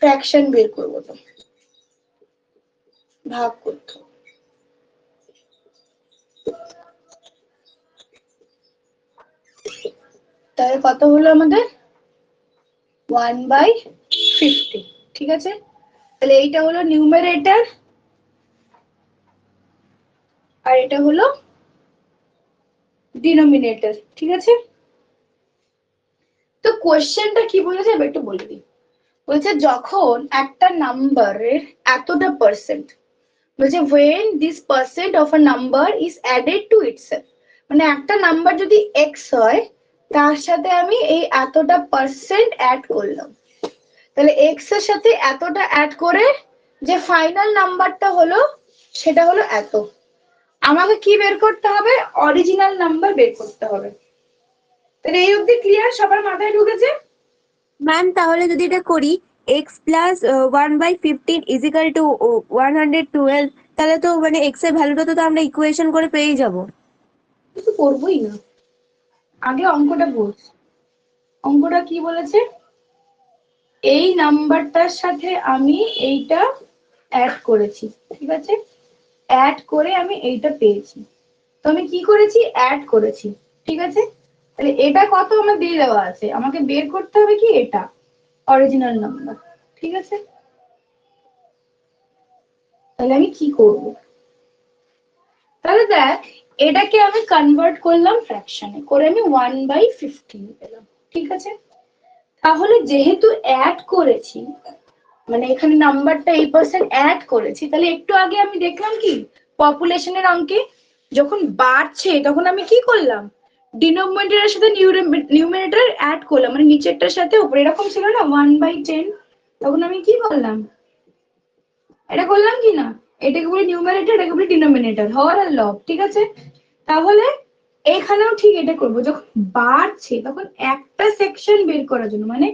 ফ্র্যাকশন বের করবো, তো ভাগ করতে হবে। তাহলে কত হলো আমাদের 1/50, ঠিক আছে? তাহলে এইটা হলো নিউমারেটর আর এটা হলো ডিনোমিনেটর, ঠিক আছে? তো কোশ্চেনটা কি বলেছে এবার একটু বলে দিই। বলছে যখন একটা নাম্বারের এতটা পার্সেন্ট, বলছে when this percent of a number is added to itself, মানে একটা নাম্বার যদি x হয় তার সাথে আমি এই এতটা পার্সেন্ট অ্যাড করলাম, তাহলে x এর সাথে এতটা অ্যাড করে যে ফাইনাল নাম্বারটা হলো সেটা হলো এত। আমাকে কি বের করতে হবে? অরিজিনাল নাম্বার বের করতে হবে। তাহলে এই অবধি ক্লিয়ার? সবার মাথায় ঢুকেছে? ম্যাম তাহলে যদি এটা করি x plus 1/15 is equal to 112, তাহলে তো মানে x এর ভ্যালুটা তো আমরা ইকুয়েশন করে পেয়ে যাব। কিছু করবোই না, আগে অঙ্কটা বোঝ। অঙ্কটা কি বলেছে? এই নাম্বারটার সাথে আমি এইটা অ্যাড করেছি, ঠিক আছে? অ্যাড করে আমি এইটা পেয়েছি, তো আমি কি করেছি? অ্যাড করেছি, ঠিক আছে? তাহলে এটা কত আমার দিয়ে দেওয়া আছে, আমাকে বের করতে হবে কি এটা অরিজিনাল নাম্বার, ঠিক আছে? তাহলে আমি কি করব? তাহলে দেখ, এটাকে আমি কনভার্ট করলাম ফ্র্যাকশনে করে, আমি 1/15 পেলাম, ঠিক আছে? তাহলে যেহেতু অ্যাড করেছি, মানে এখানে নাম্বারটা এই পার্সেন্ট অ্যাড করেছি, তাহলে একটু আগে আমি দেখলাম কি পপুলেশনের অঙ্কে যখন বাড়ছে তখন আমি কি করলাম? ডিনোমিনেটরের সাথে নিউমারেটর অ্যাড করলাম, মানে নিচেরটার সাথে উপরে, এরকম ছিল না 1/10, তখন আমি কি করলাম? এটা করলাম কি না? এটাকে বলি নিউমারেটর, এটাকে বলি ডিনোমিনেটর, হর আর লব, ঠিক আছে? তাহলে এখানেও ঠিক এটা করব, যখন বাড়ছে তখন একটা সেকশন বের করার জন্য, মানে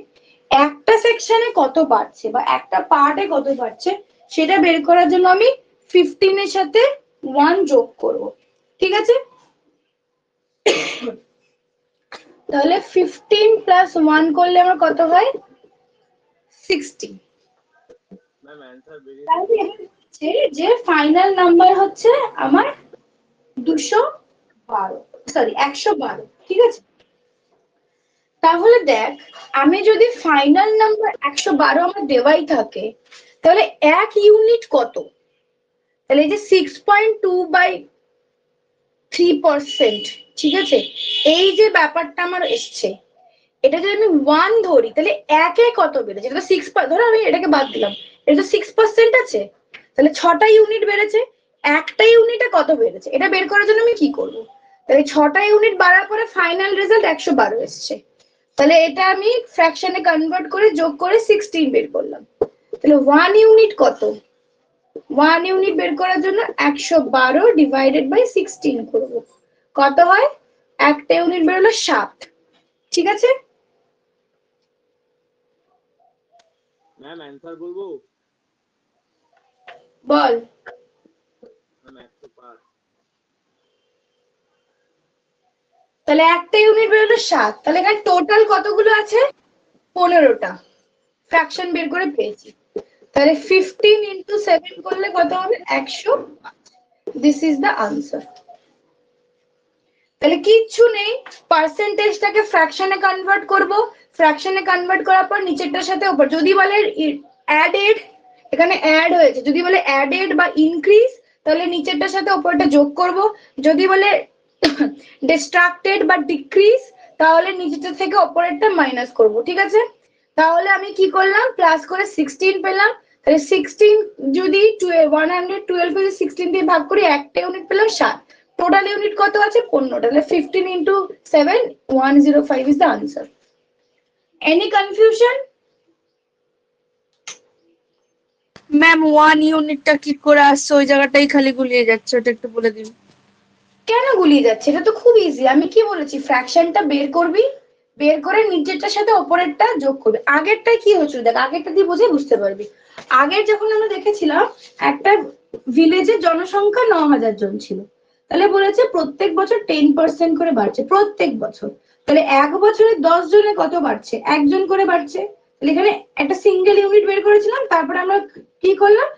একটা সেকশনে কত বাড়ছে বা একটা পার্টে কত বাড়ছে সেটা বের করার জন্য আমি 15 এর সাথে 1 যোগ করব, ঠিক আছে? তাহলে 15 প্লাস 1 করলে আমার কত হয়? 60। তাহলে হচ্ছে যে ফাইনাল নাম্বার হচ্ছে আমার 112, ঠিক আছে? তাহলে দেখ, আমি যদি ফাইনাল নাম্বার 112 আমার দেওয়াই থাকে, তাহলে এক ইউনিট কত? তাহলে এই যে 6.2/3%, ঠিক আছে? এই যে ব্যাপারটা আমার এসছে, এটা যদি আমি 1 ধরি তাহলে একে কত বেড়েছে? এটা তো 6, ধরো আমি এটাকে বাদ দিলাম, এটা তো 6% আছে, তাহলে 6টা ইউনিট বেড়েছে। একটা ইউনিটে কত বেড়েছে এটা বের করার জন্য আমি কি করব? তাহলে 6টা ইউনিট বাড়ার পরে ফাইনাল রেজাল্ট 112 এসছে, তাহলে এটা আমি ফ্র্যাকশনে কনভার্ট করে যোগ করে 16 বের করলাম। তাহলে 1 ইউনিট কত? 1 ইউনিট বের করার জন্য 112 ডিভাইডেড বাই 16 করব, কত হয়? একটা ইউনিট বেরোলো 7, ঠিক আছে? ম্যাম অ্যানসার বলবো? বল। ম্যাম 105। তাহলে একটা ইউনিট বেরোলো 7, তাহলে এখানে টোটাল কতগুলো আছে? 15টা ফ্র্যাকশন বের করে পেয়েছি। তাহলে 15 into 7 করলে কত হবে? 105। This is the answer. তাহলে কিচ্ছু নেই, পার্সেন্টেজটাকে ফ্র্যাকশনে কনভার্ট করব, ফ্র্যাকশনে কনভার্ট করার পর নিচেরটার সাথে উপর, যদি বলে অ্যাডেড, এখানে অ্যাড হয়েছে, যদি বলে অ্যাডেড বা ইনক্রিজ তাহলে নিচেরটার সাথে উপরটা যোগ করব, যদি বলে ডিস্ট্রাক্টেড বা ডিক্রিজ তাহলে নিচেরটা থেকে উপরেরটা মাইনাস করব, ঠিক আছে? তাহলে আমি কি করলাম? প্লাস করে 16 পেলাম, তাহলে 16 যদি 112 কে 16 দিয়ে ভাগ করি একটা ইউনিট পেলাম 7, টোটাল ইউনিট কত আছে? 15টা, তাহলে 15 into 7 105 is the answer. Any confusion? Ma'am 1 ইউনিটটা কি করে আসছে ওই জায়গাটাই খালি গুলিয়ে যাচ্ছে, ওটা একটু বলে দিন। কেন গুলিয়ে যাচ্ছে? এটা তো খুব ইজি, আমি কি বলেছি? ফ্র্যাকশনটা বের করবি, বের করে নিচেরটার সাথে উপরেরটা যোগ করবি। আগেরটাই কি হচ্ছিল দেখ, আগেরটা দিয়ে বুঝতে পারবি। আগের যখন আমরা দেখেছিলাম একটা ভিলেজের জনসংখ্যা 9000 জন ছিল, তাহলে বলেছে প্রত্যেক বছর 10% করে বাড়ছে প্রত্যেক বছর। তাহলে এক বছরে 10 জনে কত বাড়ছে? একজন করে বাড়ছে। তাহলে এখানে একটা সিঙ্গেল ইউনিট বের করেছিলাম, তারপরে আমরা কি করলাম,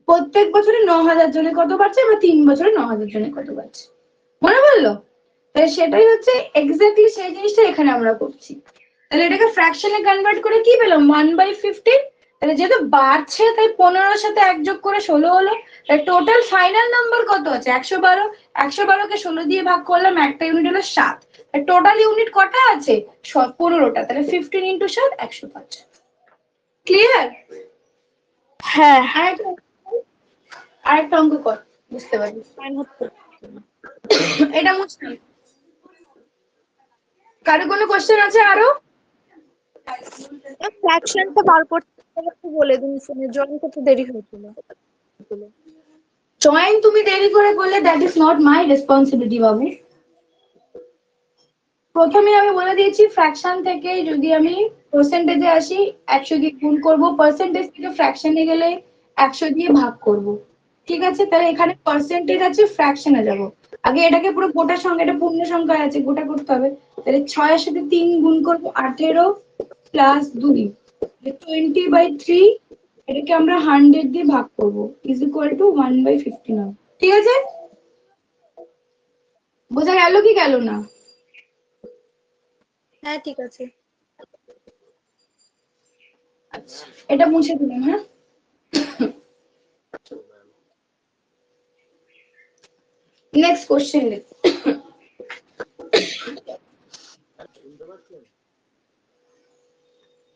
প্রত্যেক বছরে 9000 জনে কত বাড়ছে বা 3 বছরে 9000 জনে কত বাড়ছে, মনে পড়লো? তাহলে সেটাই হচ্ছে এক্স্যাক্টলি সেই জিনিসটা এখানে আমরা করছি। তাহলে এটাকে ফ্র্যাকশনে কনভার্ট করে কি পেলাম? 1/15। তাহলে যেহেতু বাড়ছে তাই 15 সাথে 1 যোগ করে 16 হলো। টোটাল ফাইনাল নাম্বার কত আছে? 112। 112কে 16 দিয়ে ভাগ করলাম, একটা ইউনিট হলো 7। টোটাল ইউনিট কটা আছে? 15টা। তাহলে 15 ইন্টু 7 105। ক্লিয়ার? হ্যাঁ। আরেকটা অঙ্ক কর, বুঝতে পারবি। এটা মুছলাম। কারো কোনো কোশ্চেন আছে আরো? ফ্র্যাকশনটা বার করতে একটু বলে দিন, শুনে জয়েন করতে দেরি হয়েছিল। জয়েন তুমি দেরি করে করলে that is not my responsibility বাবু। প্রথমে আমি বলে দিয়েছি ফ্র্যাকশন থেকে যদি আমি পার্সেন্টেজে আসি 100 দিয়ে গুণ করব, পার্সেন্টেজ থেকে ফ্র্যাকশনে গেলে 100 দিয়ে ভাগ করব। ঠিক আছে? তাহলে এখানে পার্সেন্টেজ আছে, ফ্র্যাকশনে যাব। আগে এটাকে পুরো গোটা সংখ্যা, এটা পূর্ণ সংখ্যা আছে, গোটা করতে হবে। তাহলে 6 এর সাথে 3 গুণ করব, 18 প্লাস 2 20/3। এটাকে আমরা 100 দিয়ে ভাগ করব ইজ ইকুয়াল টু 1/15 হবে। ঠিক আছে? বোঝা গেল কি গেল না? হ্যাঁ ঠিক আছে। আচ্ছা, এটা মুছে দিলাম। হ্যাঁ, নেক্সট কোশ্চেন।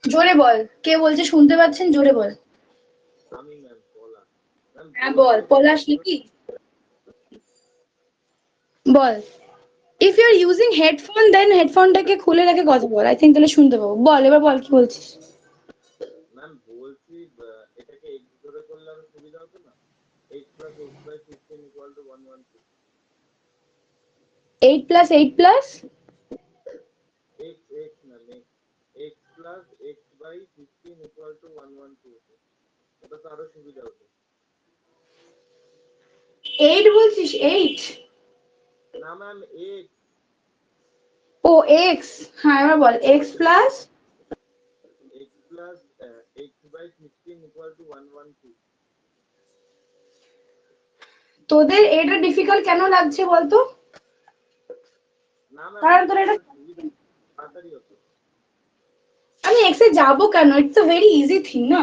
জোরে বল, কে বলছে শুনতে পাচ্ছেন? জোরে বল। হ্যাঁ বল, পলাশ নাকি? বল। If you are using headphone then হেডফোনটাকে খুলে রেখে কথা বল, আই থিঙ্ক তাহলে শুনতে পাবো। বল, এবার বল কি বলছিস। ম্যাম বলছি এটাকে x ধরে করলে আরো সুবিধা হতো না? x + x/15 = 112। 8 + 8 + x মানে x + x/15 = 112। এটা তো আরো সুবিধা হতো। 8 বলছিস? 8 না ম্যাম x। ও x, হ্যাঁ এবার বল। x + x/15 = 112। তোদের এটা ডিফিকাল্ট কেন লাগছে বলতো? না ম্যাম কারণ তোর এটা তাড়াতাড়ি হতো। আমি x এ যাবো কেন? It's a very easy thing না।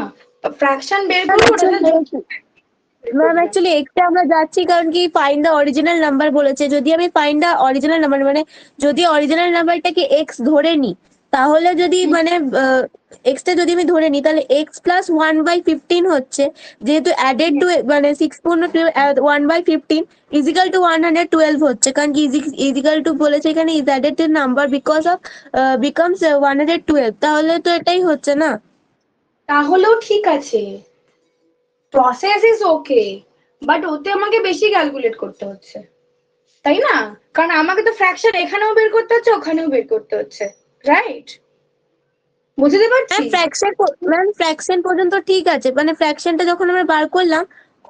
ফ্র্যাকশন বের করবো, ম্যাম অ্যাকচুয়ালি একটা আমরা যাচ্ছি কারণ কি ফাইন্ড দ্য অরিজিনাল নাম্বার বলেছে। যদি আমি ফাইন্ড দ্য অরিজিনাল নাম্বার মানে যদি অরিজিনাল নাম্বারটাকে এক্স ধরে নিই, তাহলে যদি মানে এক্সটা যদি আমি ধরে নিই তাহলে এক্স প্লাস 1/15 হচ্ছে, যেহেতু অ্যাডেড টু মানে 6/1/15 ইজিক্যাল টু 112 হচ্ছে। কারণ কি ইজিক্যাল টু বলেছে এখানে is added to number because of becomes 112, তাহলে তো এটাই হচ্ছে না। তাহলেও ঠিক আছে, প্রসেস ইজ ওকে, বাট ওতে আমাকে বেশি ক্যালকুলেট করতে হচ্ছে, তাই না? কারণ আমাকে তো ফ্র্যাকশন এখানেও বের করতে হচ্ছে, ওখানেও বের করতে হচ্ছে, রাইট? বুঝতে পারছিস? ফ্র্যাকশন পর্যন্ত ঠিক আছে, মানে ফ্র্যাকশনটা যখন আমরা বার করলাম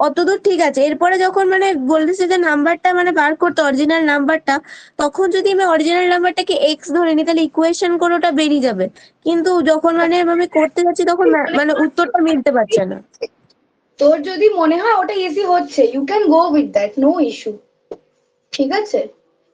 অতদূর ঠিক আছে। এরপরে যখন মানে বলতেছে যে নাম্বারটা মানে বার করতে অরিজিনাল নাম্বারটা, তখন যদি আমি অরিজিনাল নাম্বারটাকে এক্স ধরে নিই তাহলে ইকুয়েশন করে ওটা বেরিয়ে যাবে। কিন্তু যখন মানে আমি করতে যাচ্ছি তখন মানে উত্তরটা মিলতে পারছে না। তোর যদি মনে হয় ওটা ইজি হচ্ছে, you can go with that, no issue. ঠিক আছে?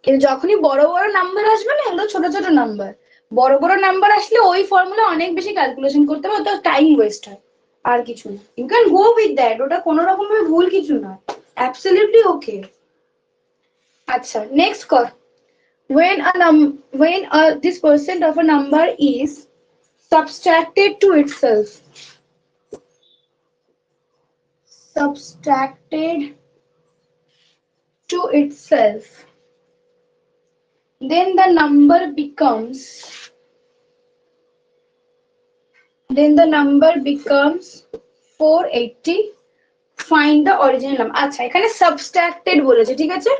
কিন্তু যখনই বড় বড় নাম্বার আসবে না, এগুলো ছোট ছোট নাম্বার। বড় বড় নাম্বার আসলে ওই ফর্মুলা অনেক বেশি ক্যালকুলেশন করতে হবে, তো টাইম ওয়েস্ট হয়, আর কিছু না। You can go with that, ওটা কোনো রকম ভাবে ভুল কিছু নয়, অ্যাবসলিউটলি ওকে। আচ্ছা, নেক্সট কর। when this percent of a number is subtracted to itself, then the number becomes 480. Find the original number. আচ্ছা, এখানে সাবস্ট্রাক্টেড বলেছে, ঠিক আছে?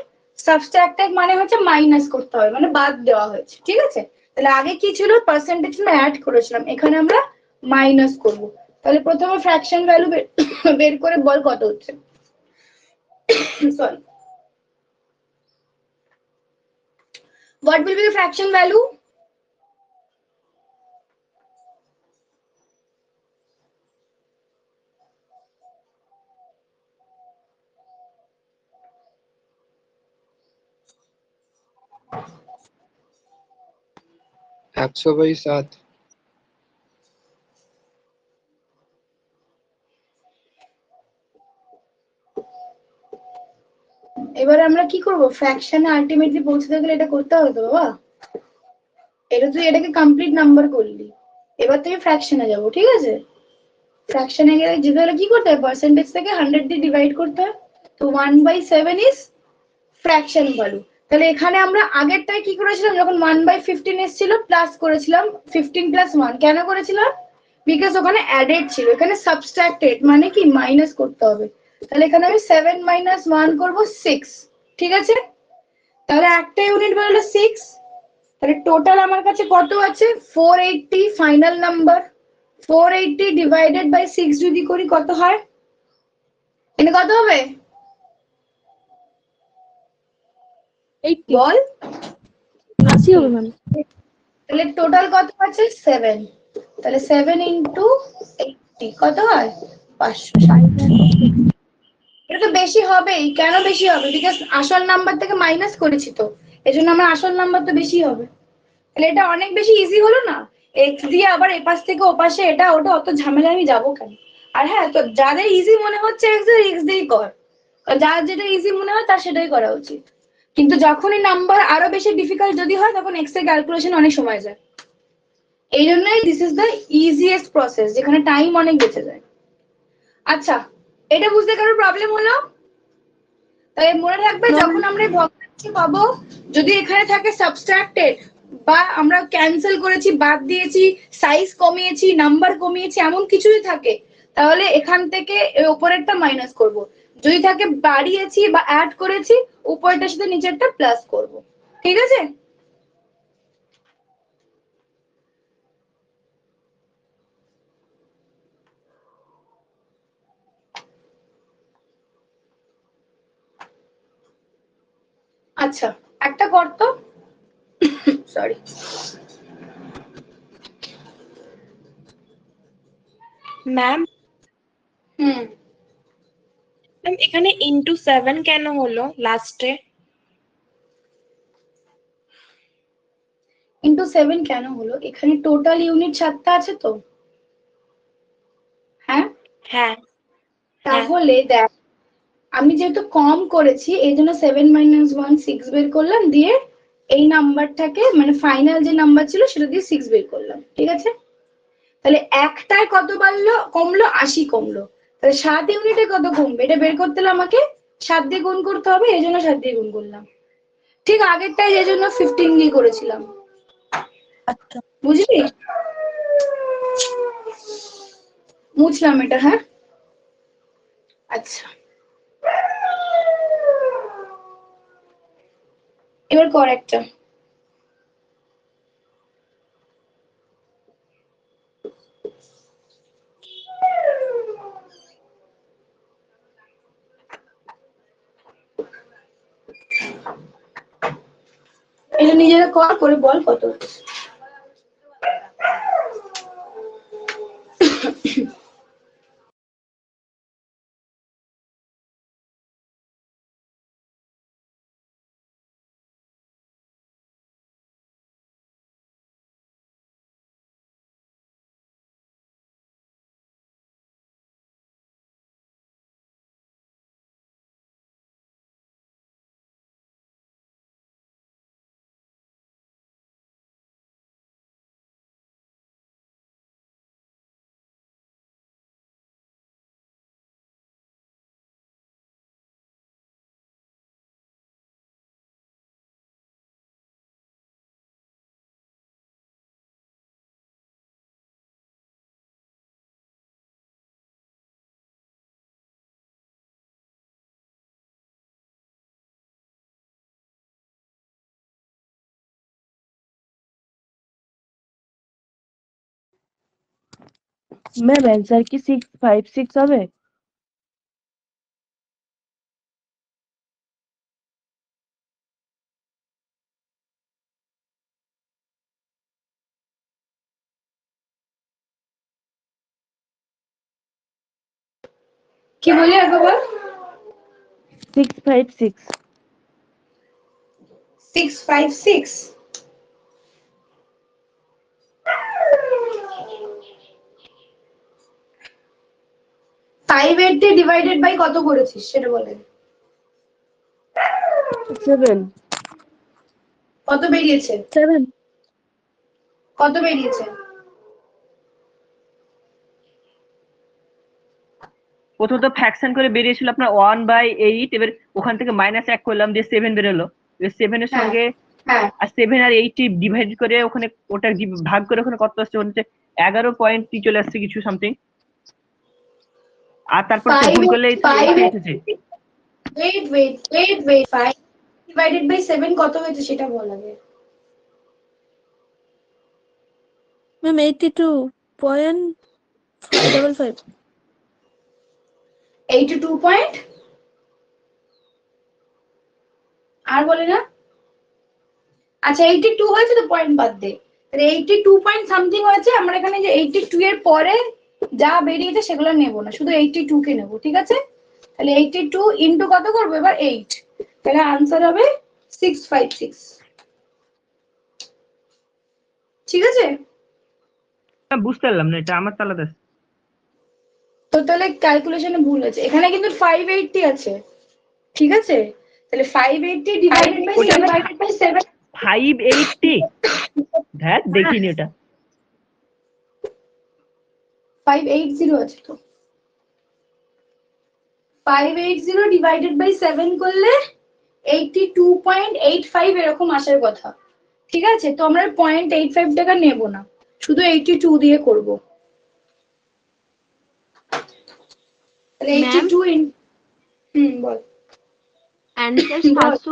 সাবস্ট্রাক্টেড মানে হচ্ছে মাইনাস করতে হবে, মানে বাদ দেওয়া হয়েছে, ঠিক আছে? তাহলে আগে কি ছিল? পার্সেন্টেজ আমরা অ্যাড করেছিলাম, এখানে আমরা মাইনাস করব। তাহলে প্রথমে ফ্র্যাকশন ভ্যালু বের করে বল কত হচ্ছে। Sorry, What will be the fraction value? একশো বাই 7। এবার আমরা কি করব, ফ্র্যাকশনে আলটিমেটলি পৌঁছতে গেলে এটা করতে হবে তো বাবা। এটা তুই এটাকে কমপ্লিট নাম্বার করলি, এবার থেকে ফ্র্যাকশনে যাব, ঠিক আছে? ফ্র্যাকশনে গেলে যেতে হলে কি করতে হয়, পার্সেন্টেজ থেকে 100 দিয়ে ডিভাইড করতে হয়। তো 1/7 ইজ ফ্র্যাকশন ভ্যালু। তাহলে এখানে আমরা আগেরটায় কি করেছিলাম, যখন 1/15 এসেছিল প্লাস করেছিলাম 15 + 1। কেন করেছিলাম? বিকজ ওখানে অ্যাডেড ছিল, এখানে সাবস্ট্রাক্টেড মানে কি মাইনাস করতে হবে। তাহলে এখানে আমি 7 - 1 করব 6, ঠিক আছে? তাহলে একটা ইউনিট বেরোলো 6। তাহলে টোটাল আমার কাছে কত আছে, 480 ফাইনাল নাম্বার। 480 ডিভাইডেড বাই 6 যদি করি কত হয়, এখানে কত হবে 80 বল? 80 হবে ম্যাম। তাহলে টোটাল কত আছে 7। তাহলে 7 × 80 কত হয় 560। এটা তো বেশি হবেই। কেন বেশি হবে? বিকজ আসল নাম্বার থেকে মাইনাস করেছি তো, এজন্য আমার আসল নাম্বার তো বেশি হবে। তাহলে এটা অনেক বেশি ইজি হলো না? এক্স দিয়ে আবার এপাশ থেকে ওপাশে এটা ওটা অত ঝামেলা আমি যাবো কেন? আর হ্যাঁ, তো যাদের ইজি মনে হচ্ছে এক্স দিয়েই কর, যার যেটা ইজি মনে হয় তার সেটাই করা উচিত। কিন্তু যখনই নাম্বার আরো বেশি ডিফিকাল্ট যদি হয় তখন এক্স এর ক্যালকুলেশন অনেক সময় যায়। এই জন্যই this is the easiest process, যেখানে টাইম অনেক বেঁচে যায়। আচ্ছা, এটা বুঝতে কারোর প্রবলেম হলো? তাই মনে রাখবে, যখন আমরা এই ভগ্নাংশ পাবো, যদি এখানে থাকে সাবট্রাক্টেড বা আমরা ক্যান্সেল করেছি, বাদ দিয়েছি, সাইজ কমিয়েছি, নাম্বার কমিয়েছি, এমন কিছুই থাকে, তাহলে এখান থেকে উপরেরটা মাইনাস করব। যদি থাকে বাড়িয়েছি বা অ্যাড করেছি, উপরেরটার সাথে নিচেরটা প্লাস করব, ঠিক আছে? আচ্ছা, একটা করতো, সরি, ম্যাম হুম, ম্যাম এখানে ইনটু 7 কেন হলো লাস্টে? ইনটু 7 কেন হলো? এখানে টোটাল ইউনিট 7টা আছে তো, হ্যাঁ? হ্যাঁ তাহলে দেখ, আমি যেহেতু কম করেছি এই জন্য 7 - 1 6 বের করলাম, দিয়ে এই নাম্বারটাকে মানে ফাইনাল যে নাম্বার ছিল সেটা দিয়ে 6 বের করলাম, ঠিক আছে? তাহলে একটায় কত বাড়লো, কমলো, 80 কমলো। তাহলে 7 ইউনিটে কত কমবে এটা বের করতে হলে আমাকে 7 দিয়ে গুণ করতে হবে, এই জন্য 7 দিয়ে গুণ করলাম। ঠিক আগেরটাই যে জন্য 15 দিয়ে করেছিলাম, আচ্ছা বুঝলি? মুছলাম এটা, হ্যাঁ। আচ্ছা, এবার কর একটা। এটা নিজেরা কর, করে বল কত হচ্ছে। ম্যাম অ্যান্সার কি 656 হবে? কি বলি একবার? 656 656 580 ডিভাইডেড বাই কত করেছিস সেটা বলেন। 7 কত বেরিয়েছে? 7 কত বেরিয়েছে? প্রথমত ফ্র্যাকশন করে বেরিয়েছিল আপনার 1/8, এবার ওখান থেকে -1 করলাম, দিয়ে 7 বেরোলো। এবার 7 এর সঙ্গে হ্যাঁ আর 7 আর 8 ডিভাইড করে ওখানে ওটা ভাগ করে ওখানে কত আসছে? হচ্ছে 11 পয়েন্ট চলে আসছে কিছু সামথিং। আর তারপর গুণ করলে এসেছে। wait 5 ডিভাইডেড বাই 7 কত হয়েছে সেটা বল আগে। ম্যাম 82.555 82 পয়েন্ট আর বলে না। আচ্ছা 82 হয়েছে তো, পয়েন্ট বাদ দে, তাহলে 82 পয়েন্ট সামথিং হয়েছে। আমরা এখানে যে 82 এর পরে যা বেরিয়েছে সেগুলো নেব না, শুধু 82 কে নেব, ঠিক আছে? তাহলে 82 ইনটু কত করব এবার 8, তাহলে आंसर হবে 656, ঠিক আছে? বুঝতে পারলাম না, এটা আমার তালাতে আছে। তো তাহলে ক্যালকুলেশনে ভুল আছে, এখানে কিন্তু 580 আছে, ঠিক আছে? তাহলে 580 ডিভাইডেড বাই 7 580 ধ্যাত দেখিনি ওটা। 580 আছে তো, 580 ডিভাইডেড বাই 7 করলে 82.85 এরকম আসার কথা, ঠিক আছে? তো আমরা 0.85 টাকা নেব না, শুধু 82 দিয়ে করব। তাহলে 82 বল অ্যানসার 700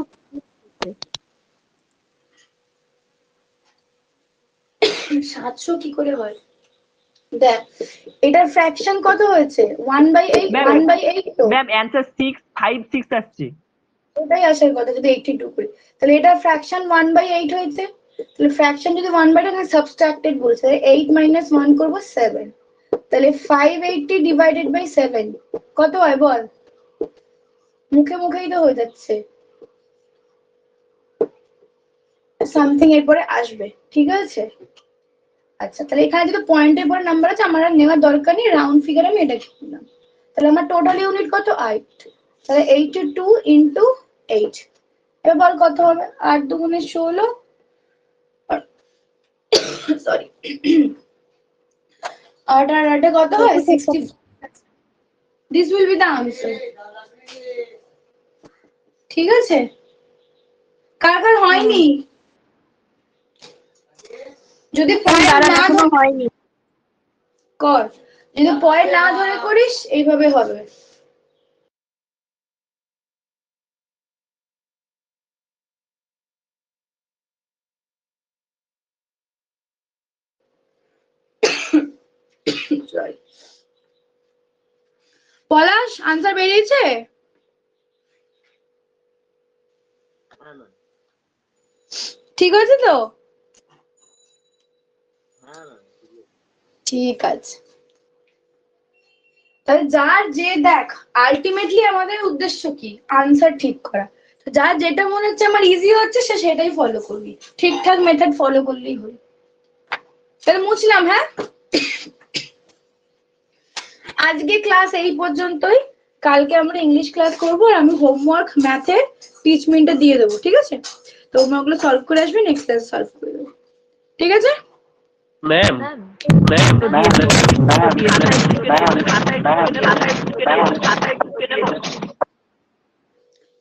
700 কি করে হয়? দেখ এটার ফ্র্যাকশন কত হয়েছে? 1/8 1/8 তো ম্যাম অ্যানসার 656 আসছে। ওটাই আসার কথা যদি 82 করি, তাহলে এটা ফ্র্যাকশন 1/8 হয়েছে। তাহলে ফ্র্যাকশন যদি 1/8 হয় সাবট্রাক্টেড বলছে, 8 - 1 করব 7, তাহলে 580 ডিভাইডেড বাই 7 কত হয় বল? মুখে মুখেই তো হয়ে যাচ্ছে, সামথিং এরপরে আসবে, ঠিক আছে? আচ্ছা তাহলে এখানে যদি পয়েন্টের পরে নাম্বার আছে আমার আর নেওয়ার দরকার নেই, রাউন্ড ফিগার আমি এটা লিখলাম। তাহলে আমার টোটাল ইউনিট কত? 8, তাহলে 82 ইনটু 8, এবার বল কত হবে? 8 × 2 = 16, সরি 8 আর 8 কত হয়? 60, this will be the answer, ঠিক আছে? কার কার হয়নি? যদি পয়েন্ট না হয়নি কর, যদি পয়েন্ট না ধরে করিস এইভাবে হবে। পলাশ আনসার বেরিয়েছে? ঠিক আছে তো? ঠিক আছে, তাহলে যার যে দেখ আলটিমেটলি আমাদের উদ্দেশ্য কি? আনসার ঠিক করা। তো যার যেটা মনে হচ্ছে আমার ইজি হচ্ছে সে সেটাই ফলো করবি, ঠিকঠাক মেথড ফলো করলেই হলো। তাহলে মুছলাম, হ্যাঁ? আজকে ক্লাস এই পর্যন্তই, কালকে আমরা ইংলিশ ক্লাস করবো আর আমি হোমওয়ার্ক ম্যাথে 30 মিনিটে দিয়ে দেবো, ঠিক আছে? তো তোমরা ওগুলো সলভ করে আসবে, নেক্সট ক্লাস সলভ করে দেবো, ঠিক আছে? ম্যাম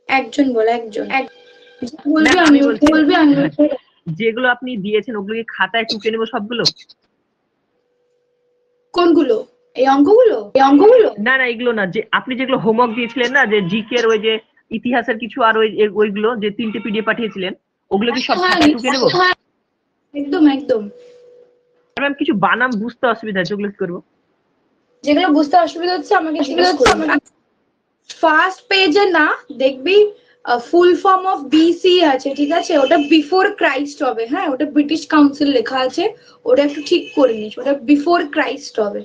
একজন বল, একজন বলবি, আমি বলবি, আমি যেগুলো আপনি দিয়েছেন ওগুলো কি খাতায় টুকে নেবো সবগুলো? কোনগুলো? এই অঙ্কগুলো? এই অঙ্কগুলো না না এগুলো না, যে আপনি যেগুলো হোমওয়ার্ক দিয়েছিলেন না, যে জিকে এর ওই যে ইতিহাসের কিছু আর ওইগুলো যে 3টে পিডিএফ পাঠিয়েছিলেন, ওগুলো কি সব খাতায় টুকে নেবো? একদম একদম। ম্যাম কিছু বানাম বুঝতে অসুবিধা আছে, ওগুলো কি করবো? যেগুলো বুঝতে অসুবিধা হচ্ছে আমাকে ফার্স্ট পেজে না দেখবি ফুল ফর্ম অফ বিসি আছে, ঠিক আছে? ওটা বিফোর ক্রাইস্ট হবে, হ্যাঁ? ওটা ব্রিটিশ কাউন্সিল লেখা আছে, ওটা একটু ঠিক করে নিস, ওটা বিফোর ক্রাইস্ট হবে।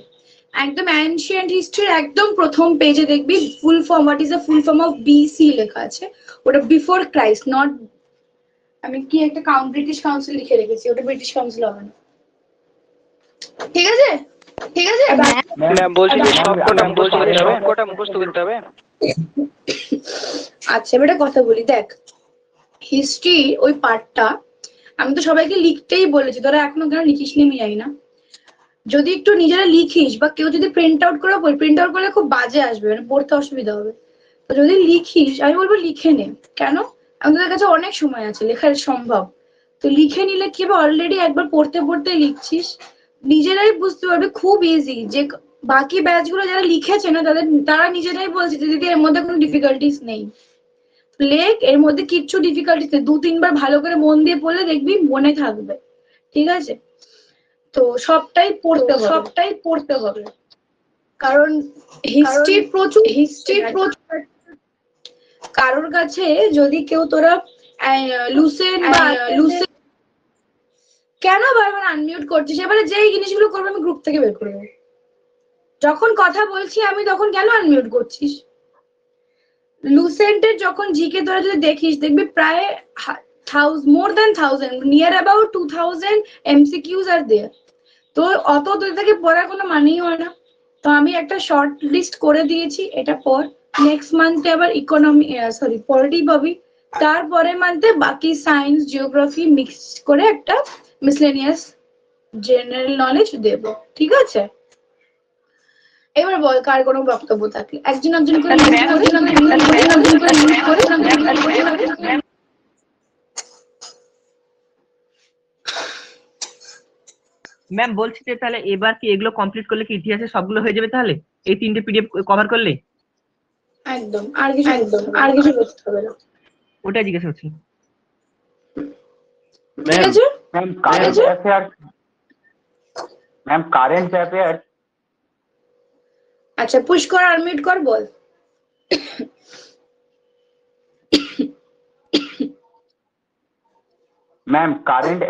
একদম অ্যানশিয়েন্ট হিস্ট্রির একদম প্রথম পেজে দেখবি full form, what is the full form of BC লেখা আছে। ওটা বিফোর ক্রাইস্ট, নট, আমি কি একটা ব্রিটিশ কাউন্সিল লিখে রেখেছি, ওটা ব্রিটিশ কাউন্সিল হবে না। ঠিক আছে, ঠিক আছে। ম্যাম বলছি যে সবকটা মুখস্থ করতে হবে। আচ্ছা এবার একটা কথা বলি, দেখ হিস্ট্রি ওই পার্টটা আমি তো সবাইকে লিখতেই বলেছি, তোরা এখনো কেন লিখিস নি আমি জানি না। যদি একটু নিজেরা লিখিস বা কেউ যদি প্রিন্ট আউট করে বল, প্রিন্ট আউট করলে খুব বাজে আসবে, মানে পড়তে অসুবিধা হবে। তো যদি লিখিস আমি বলবো লিখে নে, কেন আমাদের কাছে অনেক সময় আছে, লেখার সম্ভব। তো লিখে নিলে কি হবে, অলরেডি একবার পড়তে পড়তে লিখছিস, নিজেরাই বুঝতে পারবে খুব ইজি। যে বাকি ব্যাচ গুলো যারা লিখেছে না তারা নিজেরাই বলছে যে দিদি এর মধ্যে কোনো ডিফিকাল্টিস নেই, লেখ, এর মধ্যে কিচ্ছু ডিফিকাল্টিস নেই, 2-3 বার ভালো করে মন দিয়ে পড়লে দেখবি মনে থাকবে। ঠিক আছে, তো সবটাই পড়তে হবে, কারণ হিস্ট্রি প্রচুর কারোর কাছে যদি কেউ তোরা লুসেন কেন বারবার আনমিউট করছিস, এবারে যেই জিনিসগুলো করবো আমি গ্রুপ থেকে বের করে দেবো। যখন কথা বলছি আমি তখন কেন আনমিউট করছিস? লুসেন্টের যখন জিকে তোরা যদি দেখিস দেখবি প্রায় more than 1000, near about 2000 MCQs আর দেয়ার। তো অত তোদের থেকে পড়ার কোনো মানেই হয় না। তো আমি একটা শর্ট লিস্ট করে দিয়েছি, এটা পর নেক্সট মান্থে আবার পলিটি পাবি, তারপরের মান্থে বাকি সায়েন্স জিওগ্রাফি মিক্স করে একটা মিসলেনিয়াস জেনারেল নলেজ দেব। ঠিক আছে, এবার বল কার কোনো বক্তব্য থাকলে একজন করে ম্যাম বলছি যে তাহলে এবার কি এগুলো কমপ্লিট করলে কি ইতিহাসে সবগুলো হয়ে যাবে তাহলে, এই 3টে পিডিএফ কভার করলে? একদম আর কিছু করতে হবে না, ওটাই জিজ্ঞাসা করছি। ঠিক আছে ম্যাম কারেন্ট অ্যাফেয়ার্স। আচ্ছা পুশ কর, আনমিউট কর, বল। Ma'am current